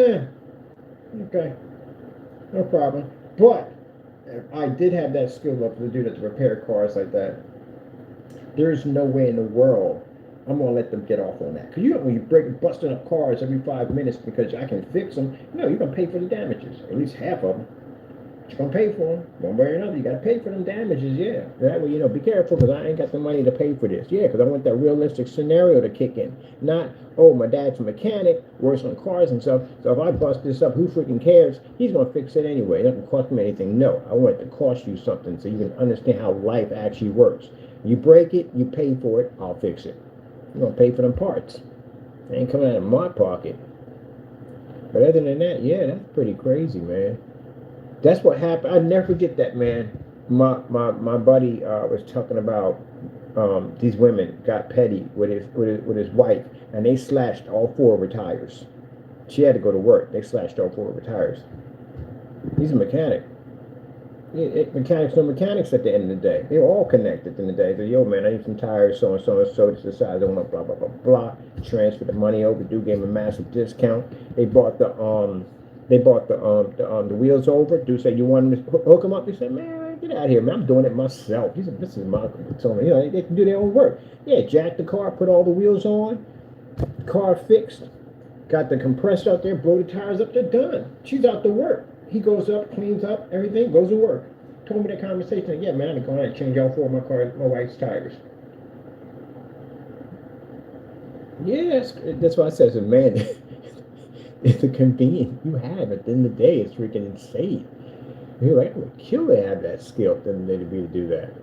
okay, no problem. But I did have that skill level to do that, to repair cars like that. There's no way in the world I'm going to let them get off on that. Because when you're busting up cars every 5 minutes because I can fix them, no, you're going to pay for the damages. At least half of them. You're going to pay for them. One way or another, you got to pay for them damages, yeah. That way, be careful because I ain't got the money to pay for this. Yeah, because I want that realistic scenario to kick in. Not, oh, my dad's a mechanic, works on cars and stuff, so if I bust this up, who freaking cares? He's going to fix it anyway. It doesn't cost me anything. No, I want it to cost you something so you can understand how life actually works. You break it, you pay for it, I'll fix it. You're going to pay for them parts. They ain't coming out of my pocket. But other than that, yeah, that's pretty crazy, man. That's what happened. I never forget that, man. My buddy was talking about these women got petty with his wife, and they slashed all 4 of her tires. She had to go to work. They slashed all 4 of her tires. He's a mechanic. Mechanics know mechanics at the end of the day. They were all connected at the end of the day. They, yo, man, I need some tires, so and so and so. This is the size I want, blah blah blah blah. Transfer the money over. Dude gave him a massive discount. They bought the wheels over. Dude said, you want him to hook them up? He said, man, get out of here, man. I'm doing it myself. He said, this is my so they can do their own work. Yeah, jack the car, put all the wheels on, car fixed, got the compressor out there, blow the tires up, they're done. She's out to work. He goes up, cleans up, everything, goes to work. Told me that conversation. Like, yeah, man, I'm going to change all 4 of my wife's tires. Yes, that's why I said, man, it's a convenience you have. At the end of the day, it's freaking insane. You're like, I would kill to have that skill than they to be to do that.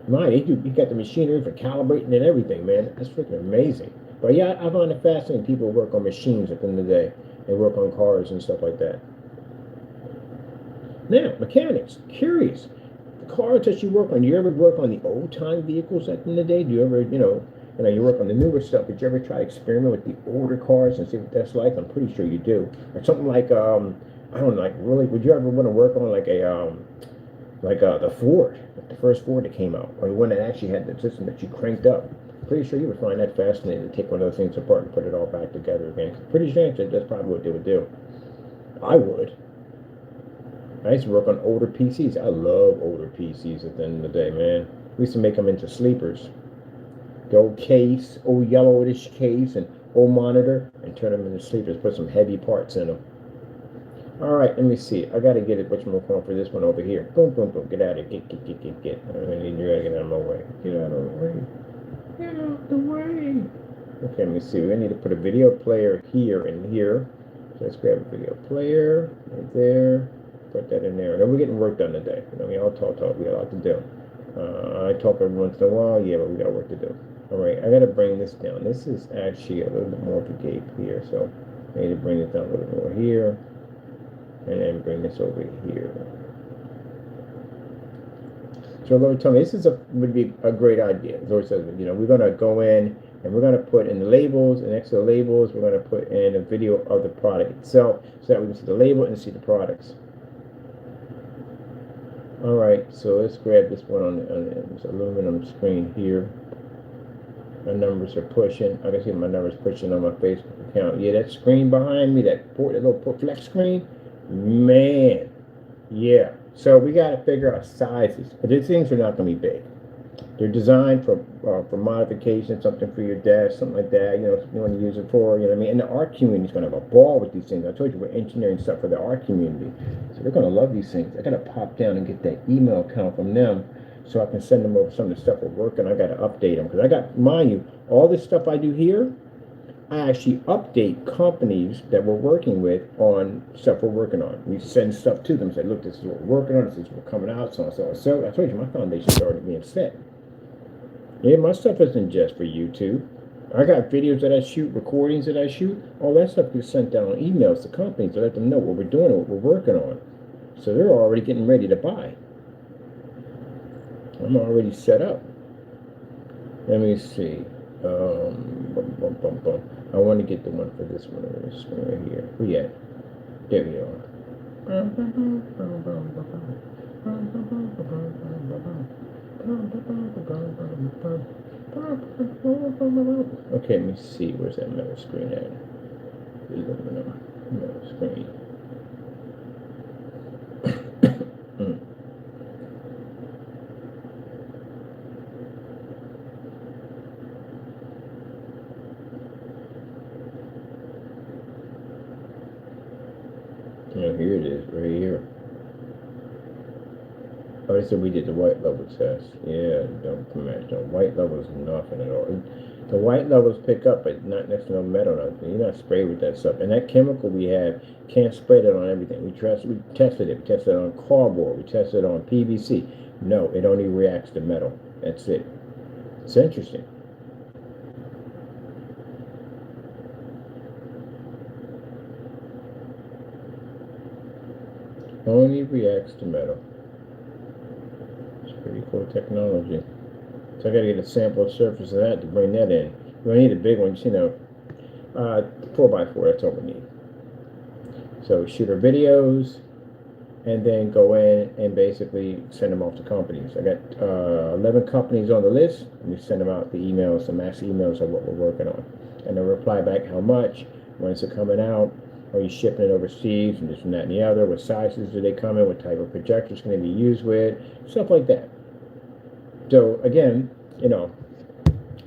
Mine, you got the machinery for calibrating and everything, man. That's freaking amazing. But yeah, I find it fascinating. People work on machines at the end of the day. They work on cars and stuff like that. Now, mechanics, curious. The cars that you work on, do you ever work on the old time vehicles at the end of the day? Do you ever, you work on the newer stuff, but you ever try to experiment with the older cars and see what that's like? I'm pretty sure you do. Or something like, I don't know, like really, would you ever want to work on the Ford, like the first Ford that came out, or the one that actually had the system that you cranked up? Pretty sure you would find that fascinating to take one of those things apart and put it all back together again. Pretty sure that's probably what they would do. I would. I used to work on older PCs. I love older PCs at the end of the day, man. We used to make them into sleepers. The old case, old yellowish case, and old monitor, and turn them into sleepers. Put some heavy parts in them. All right, let me see. I gotta get it. What's more fun for this one over here? Boom, boom, boom. Get out of here. Get. I need you to get out of my way. Get out of the way. Get out of the way. Okay, let me see. We need to put a video player here and here. So let's grab a video player right there. Put that in there. And we're getting work done today. We all talk. We got a lot to do. I talk every once in a while. Yeah, but we got work to do. All right, I gotta bring this down. This is actually a little bit more of a gape here, so I need to bring it down a little more here, and then bring this over here. So Lord told me this would be a great idea. Lord says, we're gonna go in and we're gonna put in the labels, and next to the labels, we're gonna put in a video of the product itself, so that we can see the label and see the products. All right, so let's grab this one on this aluminum screen here. My numbers are pushing. I can see my numbers pushing on my Facebook account. Yeah, that screen behind me, that little flex screen, man. Yeah. So we got to figure out sizes. But these things are not going to be big. They're designed for modification, something for your desk, something like that. You want to use it for, And the art community is going to have a ball with these things. I told you we're engineering stuff for the art community, so they're going to love these things. I got to pop down and get that email account from them, so I can send them over some of the stuff we're working. I got to update them because mind you, all this stuff I do here, I actually update companies that we're working with on stuff we're working on. We send stuff to them, say, look, this is what we're working on, this is what's coming out, so on, so on. So I told you my foundation's already being set. Yeah, my stuff isn't just for YouTube. I got videos that I shoot, recordings that I shoot. All that stuff gets sent down on emails to companies to let them know what we're doing and what we're working on. So they're already getting ready to buy. I'm already set up. Let me see. I want to get the one for this one over this one right here. Where you at? There we are. Okay, let me see. Where's that metal screen at? Metal screen. Here it is, right here. Oh, they said we did the white level test. Yeah, don't match. The white level is nothing at all. The white levels pick up, but not next to no metal. You're not sprayed with that stuff. And that chemical we have can't spray that on everything. We tested it. We tested it on cardboard. We tested it on PVC. No, it only reacts to metal. That's it. It's interesting. Only reacts to metal. It's pretty cool technology. So I gotta get a sample surface of that to bring that in. We don't need a big one, 4x4, that's all we need. So shoot our videos and then go in and basically send them off to companies. I got 11 companies on the list, and we send them out the emails, the mass emails of what we're working on. And they'll reply back how much, when is it coming out, are you shipping it overseas, and this and that and the other, what sizes do they come in, what type of projectors can they be used with, stuff like that. So again,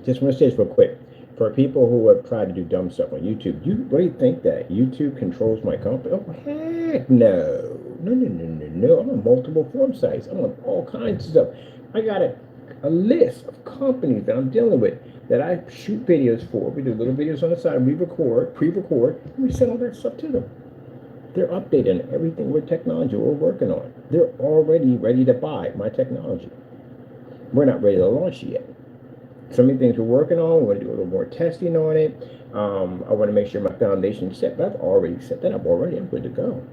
just want to say this real quick. For people who have tried to do dumb stuff on YouTube, what do you think that YouTube controls my company? Oh, heck no. No. I'm on multiple form sites. I'm on all kinds of stuff. I got a list of companies that I'm dealing with that I shoot videos for. We do little videos on the side. We record, pre-record, and we send all that stuff to them. They're updating everything with technology we're working on. They're already ready to buy my technology. We're not ready to launch it yet. Some of the things we're working on, we're going to do a little more testing on it. I want to make sure my foundation is set, but I've already set that up already. I'm good to go.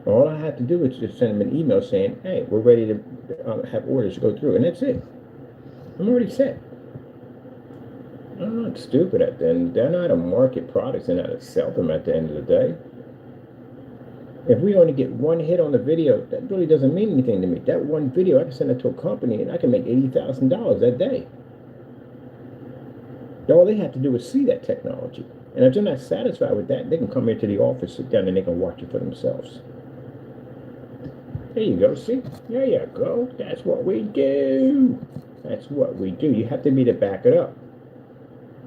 All I have to do is just send them an email saying, hey, we're ready to have orders to go through, and that's it. I'm already set. I'm not stupid at the end. They're not to market products and not to sell them at the end of the day. If we only get one hit on the video, that really doesn't mean anything to me. That one video, I can send it to a company and I can make $80,000 that day. All they have to do is see that technology. And if they're not satisfied with that, they can come into the office, sit down, and they can watch it for themselves. There you go, see? There you go. That's what we do. That's what we do. You have to be to back it up.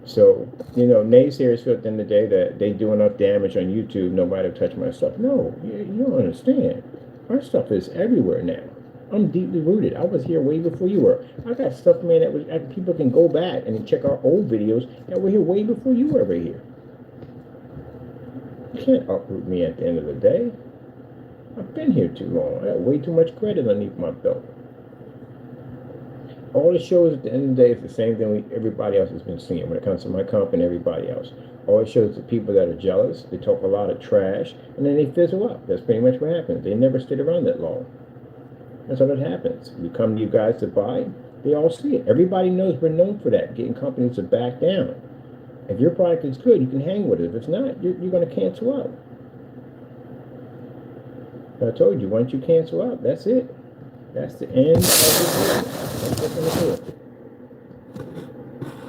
So, naysayers feel at the end of the day that they do enough damage on YouTube, nobody will touch my stuff. No, you don't understand. Our stuff is everywhere now. I'm deeply rooted. I was here way before you were. I got stuff, man, that people can go back and check our old videos that were here way before you were ever here. You can't uproot me at the end of the day. I've been here too long. I got way too much credit underneath my belt. All it shows at the end of the day is the same thing everybody else has been seeing when it comes to my company and everybody else. All it shows the people that are jealous, they talk a lot of trash, and then they fizzle up. That's pretty much what happens. They never stayed around that long. That's how that happens. We come to you guys to buy, they all see it. Everybody knows we're known for that, getting companies to back down. If your product is good, you can hang with it. If it's not, you're going to cancel out. I told you, once you cancel out, that's it. That's the end of the business.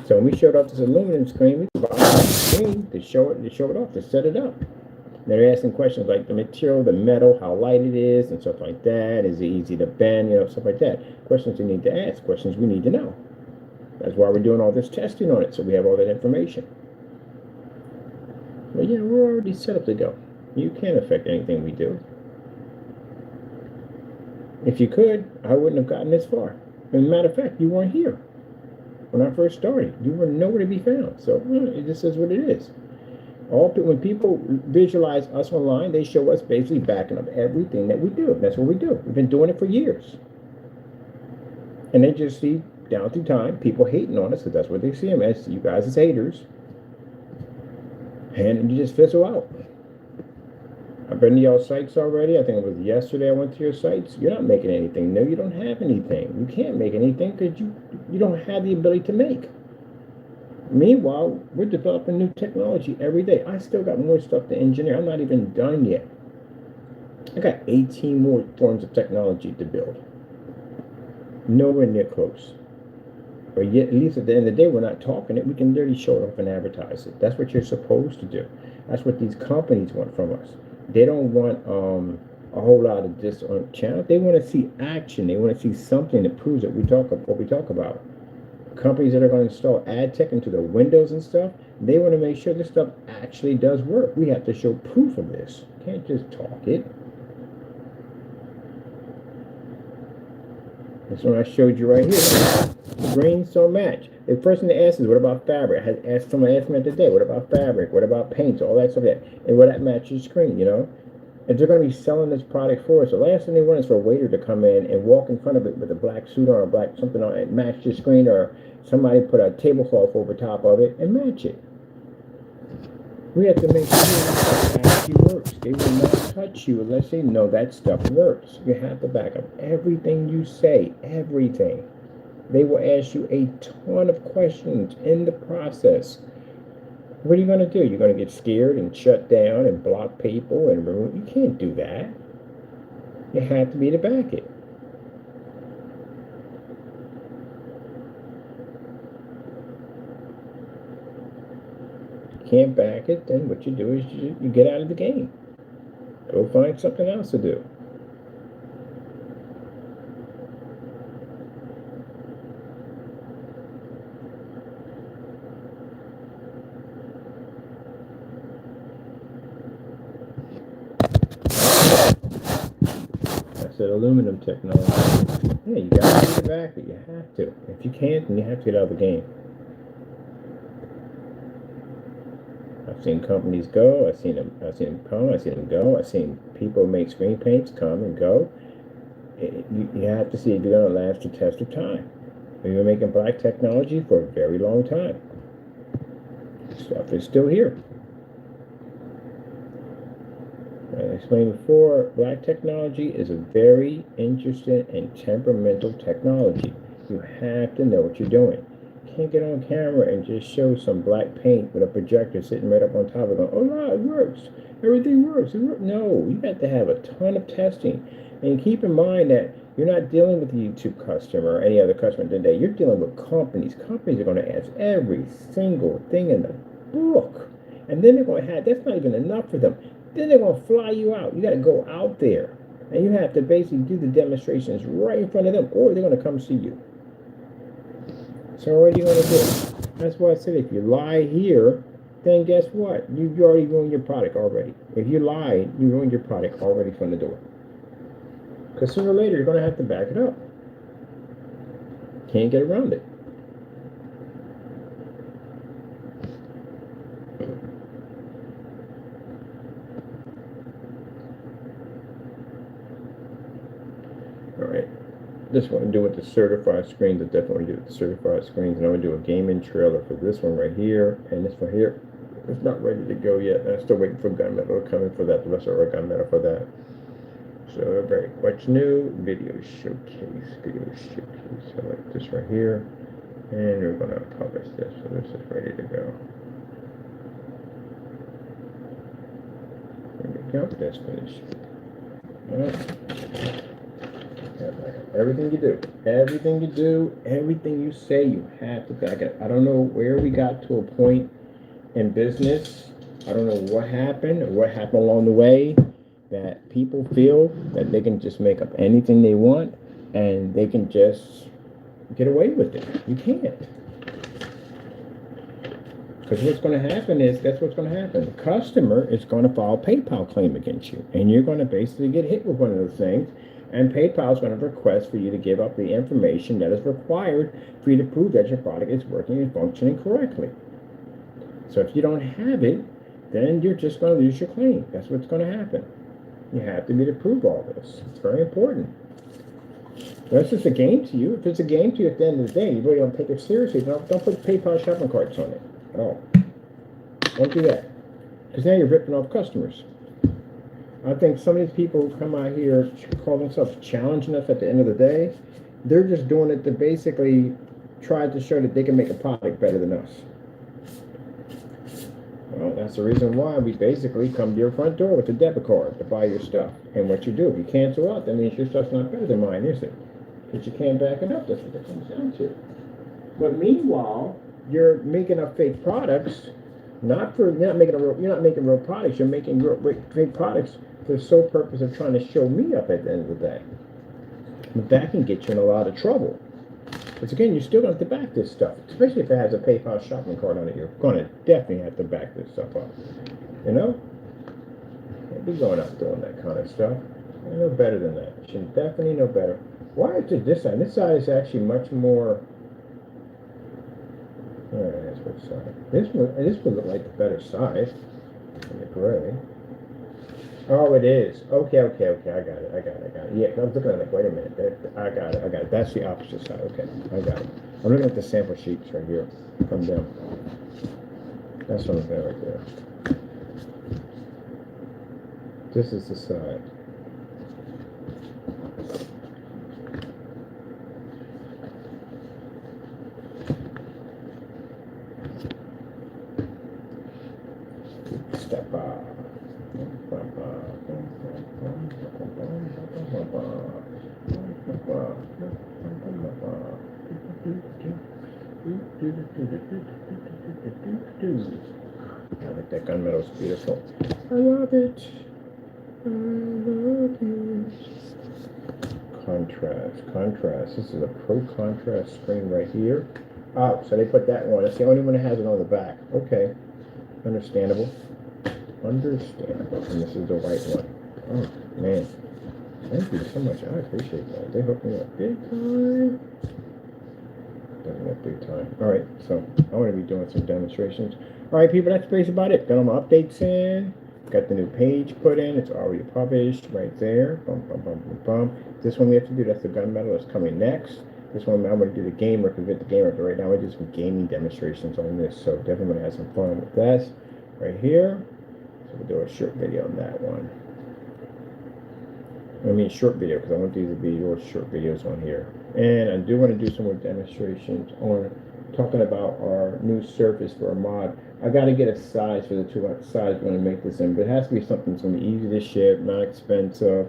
So when we showed off this aluminum screen, we bought the screen to show it off, to set it up. They're asking questions like the material, the metal, how light it is, and stuff like that. Is it easy to bend, stuff like that. Questions you need to ask, questions we need to know. That's why we're doing all this testing on it, so we have all that information. But we're already set up to go. You can't affect anything we do. If you could, I wouldn't have gotten this far. As a matter of fact, you weren't here when I first started. You were nowhere to be found. So it just is what it is. When people visualize us online, they show us basically backing up everything that we do. That's what we do. We've been doing it for years. And they just see down through time people hating on us, because that's what they see them as. You guys as haters. And you just fizzle out. I've been to y'all sites already. I think it was yesterday I went to your sites. You're not making anything new. You don't have anything. You can't make anything because you don't have the ability to make. Meanwhile, we're developing new technology every day. I still got more stuff to engineer. I'm not even done yet. I got 18 more forms of technology to build. Nowhere near close. But yet, at least at the end of the day, we're not talking it. We can literally show it off and advertise it. That's what you're supposed to do. That's what these companies want from us. They don't want a whole lot of this on channel. They want to see action. They want to see something that proves that what we talk about. Companies that are going to install ad tech into their windows and stuff, they want to make sure this stuff actually does work. We have to show proof of this. You can't just talk it. That's what I showed you right here. Grains don't match. The first thing they ask is, what about fabric? Someone asked me today, what about fabric? What about paints? All that stuff. And will that match your screen, If they're going to be selling this product for us, the last thing they want is for a waiter to come in and walk in front of it with a black suit on or black something on and match your screen, or somebody put a tablecloth over top of it and match it. We have to make sure that actually works. They will not touch you unless they know that stuff works. You have to back up everything you say, everything. They will ask you a ton of questions in the process. What are you going to do? You're going to get scared and shut down and block people and remove. You can't do that. You have to be to back it. You can't back it, then what you do is you get out of the game. Go find something else to do. Aluminum technology. Yeah, you gotta get it back, but you have to. If you can't, then you have to get out of the game. I've seen companies go. I've seen them come. I've seen them go. I've seen people make screen paints come and go. You have to see if you're going to last the test of time. We've been making black technology for a very long time. Stuff is still here. As I explained before, black technology is a very interesting and temperamental technology. You have to know what you're doing. You can't get on camera and just show some black paint with a projector sitting right up on top of it going, oh no, it works. Everything works. No, you have to have a ton of testing. And keep in mind that you're not dealing with the YouTube customer or any other customer today. You're dealing with companies. Companies are going to ask every single thing in the book. And then they're going to have, that's not even enough for them. Then they're going to fly you out. You got to go out there. And you have to basically do the demonstrations right in front of them, or they're going to come see you. So what are you going to do? That's why I said if you lie here, then guess what? You've already ruined your product already. If you lie, you ruined your product already from the door. Because sooner or later, you're going to have to back it up. Can't get around it. All right. This one to do with the certified screens. I definitely do with the certified screens. And I'm going to do a gaming trailer for this one right here. And this one here. It's not ready to go yet. I'm still waiting for gunmetal to come in for that. The rest of our gunmetal for that. So, right, what's new? Video showcase. So, like this right here. And we're going to publish this. So, this is ready to go. There we go. That's finished. All right. Everything you do, everything you say, you have to back it up. I don't know where we got to a point in business. I don't know what happened or what happened along the way that people feel that they can just make up anything they want and they can just get away with it. You can't. Because what's going to happen is, that's what's going to happen. The customer is going to file a PayPal claim against you. And you're going to basically get hit with one of those things. And PayPal is going to request for you to give up the information that is required for you to prove that your product is working and functioning correctly. So if you don't have it, then you're just going to lose your claim. That's what's going to happen. You have to be to prove all this. It's very important. That's just a game to you. If it's a game to you at the end of the day, you really don't take it seriously. Don't put PayPal shopping carts on it at all. Don't do that. Because now you're ripping off customers. I think some of these people who come out here call themselves challenging us at the end of the day, they're just doing it to basically try to show that they can make a product better than us. Well, that's the reason why we basically come to your front door with a debit card to buy your stuff. And what you do, if you cancel out, that means your stuff's not better than mine, is it? Because you can't back it up. That's what it comes down to. But meanwhile, you're making up fake products. You're not making real products. You're making fake products for the sole purpose of trying to show me up at the end of the day. But that can get you in a lot of trouble. But again, you're still going to have to back this stuff, especially if it has a PayPal shopping cart on it. You're going to definitely have to back this stuff up. You know? Can't be going out doing that kind of stuff. You know better than that. You should definitely know better. Why is it this side? This side is actually much more. Alright, that's what side. This would look like the better side than the gray. Oh, it is. Okay. I got it. Yeah, I was looking at it. Wait a minute. I got it. That's the opposite side. Okay, I got it. I'm looking at the sample sheets right here from them. That's what I'm looking at right there. This is the side. Step up. I think that gunmetal is beautiful. I love it. Contrast. This is a pro contrast screen right here. Oh, so they put that one. It's the only one that has it on the back. Okay. Understandable. And this is the white one. Oh, man. Thank you so much. I appreciate that. They hooked me up big time. coming up big time. All right, so I'm going to be doing some demonstrations. All right, people, that's basically about it. Got all my updates in. Got the new page put in. It's already published right there. Bum, bum, bum, bum, bum. This one we have to do. That's the gunmetal. That's coming next. This one I'm going to do the gamer, convert the gamer. But right now I do some gaming demonstrations on this. So definitely going to have some fun with that right here. So we'll do a short video on that one. I mean short video, because I want these to be your short videos on here. And I do want to do some more demonstrations on talking about our new surface for a mod. I got to get a size for the two size we're going to make this in, but it has to be something that's going to be easy to ship, not expensive,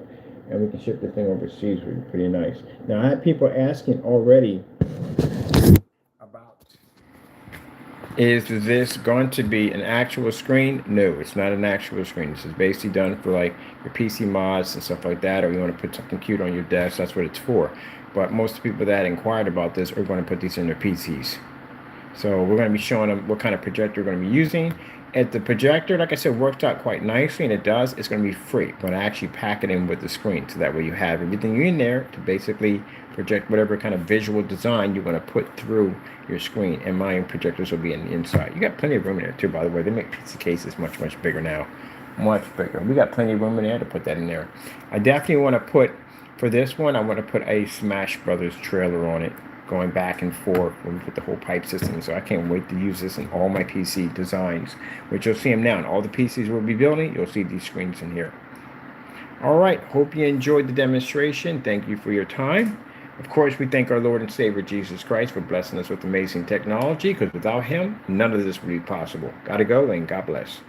and we can ship the thing overseas, which would be pretty nice. Now, I had people asking already about, is this going to be an actual screen? No, it's not an actual screen. This is basically done for like your PC mods and stuff like that, or you want to put something cute on your desk. That's what it's for. But most people that inquired about this are going to put these in their PCs. So we're going to be showing them what kind of projector we're going to be using. At the projector, like I said, works out quite nicely, and it does. It's going to be free. We're going to actually pack it in with the screen, so that way you have everything in there to basically project whatever kind of visual design you want to put through your screen. And my projectors will be in the inside. You got plenty of room in there too, by the way. They make pizza cases much bigger now, much bigger. We got plenty of room in there to put that in there. I definitely want to put, for this one, I want to put a Smash Brothers trailer on it, going back and forth when we put the whole pipe system. So I can't wait to use this in all my PC designs, which you'll see them now in all the PCs we'll be building. You'll see these screens in here. All right, hope you enjoyed the demonstration. Thank you for your time. Of course, we thank our Lord and Savior Jesus Christ for blessing us with amazing technology, because without him, none of this would be possible. Gotta go, and God bless.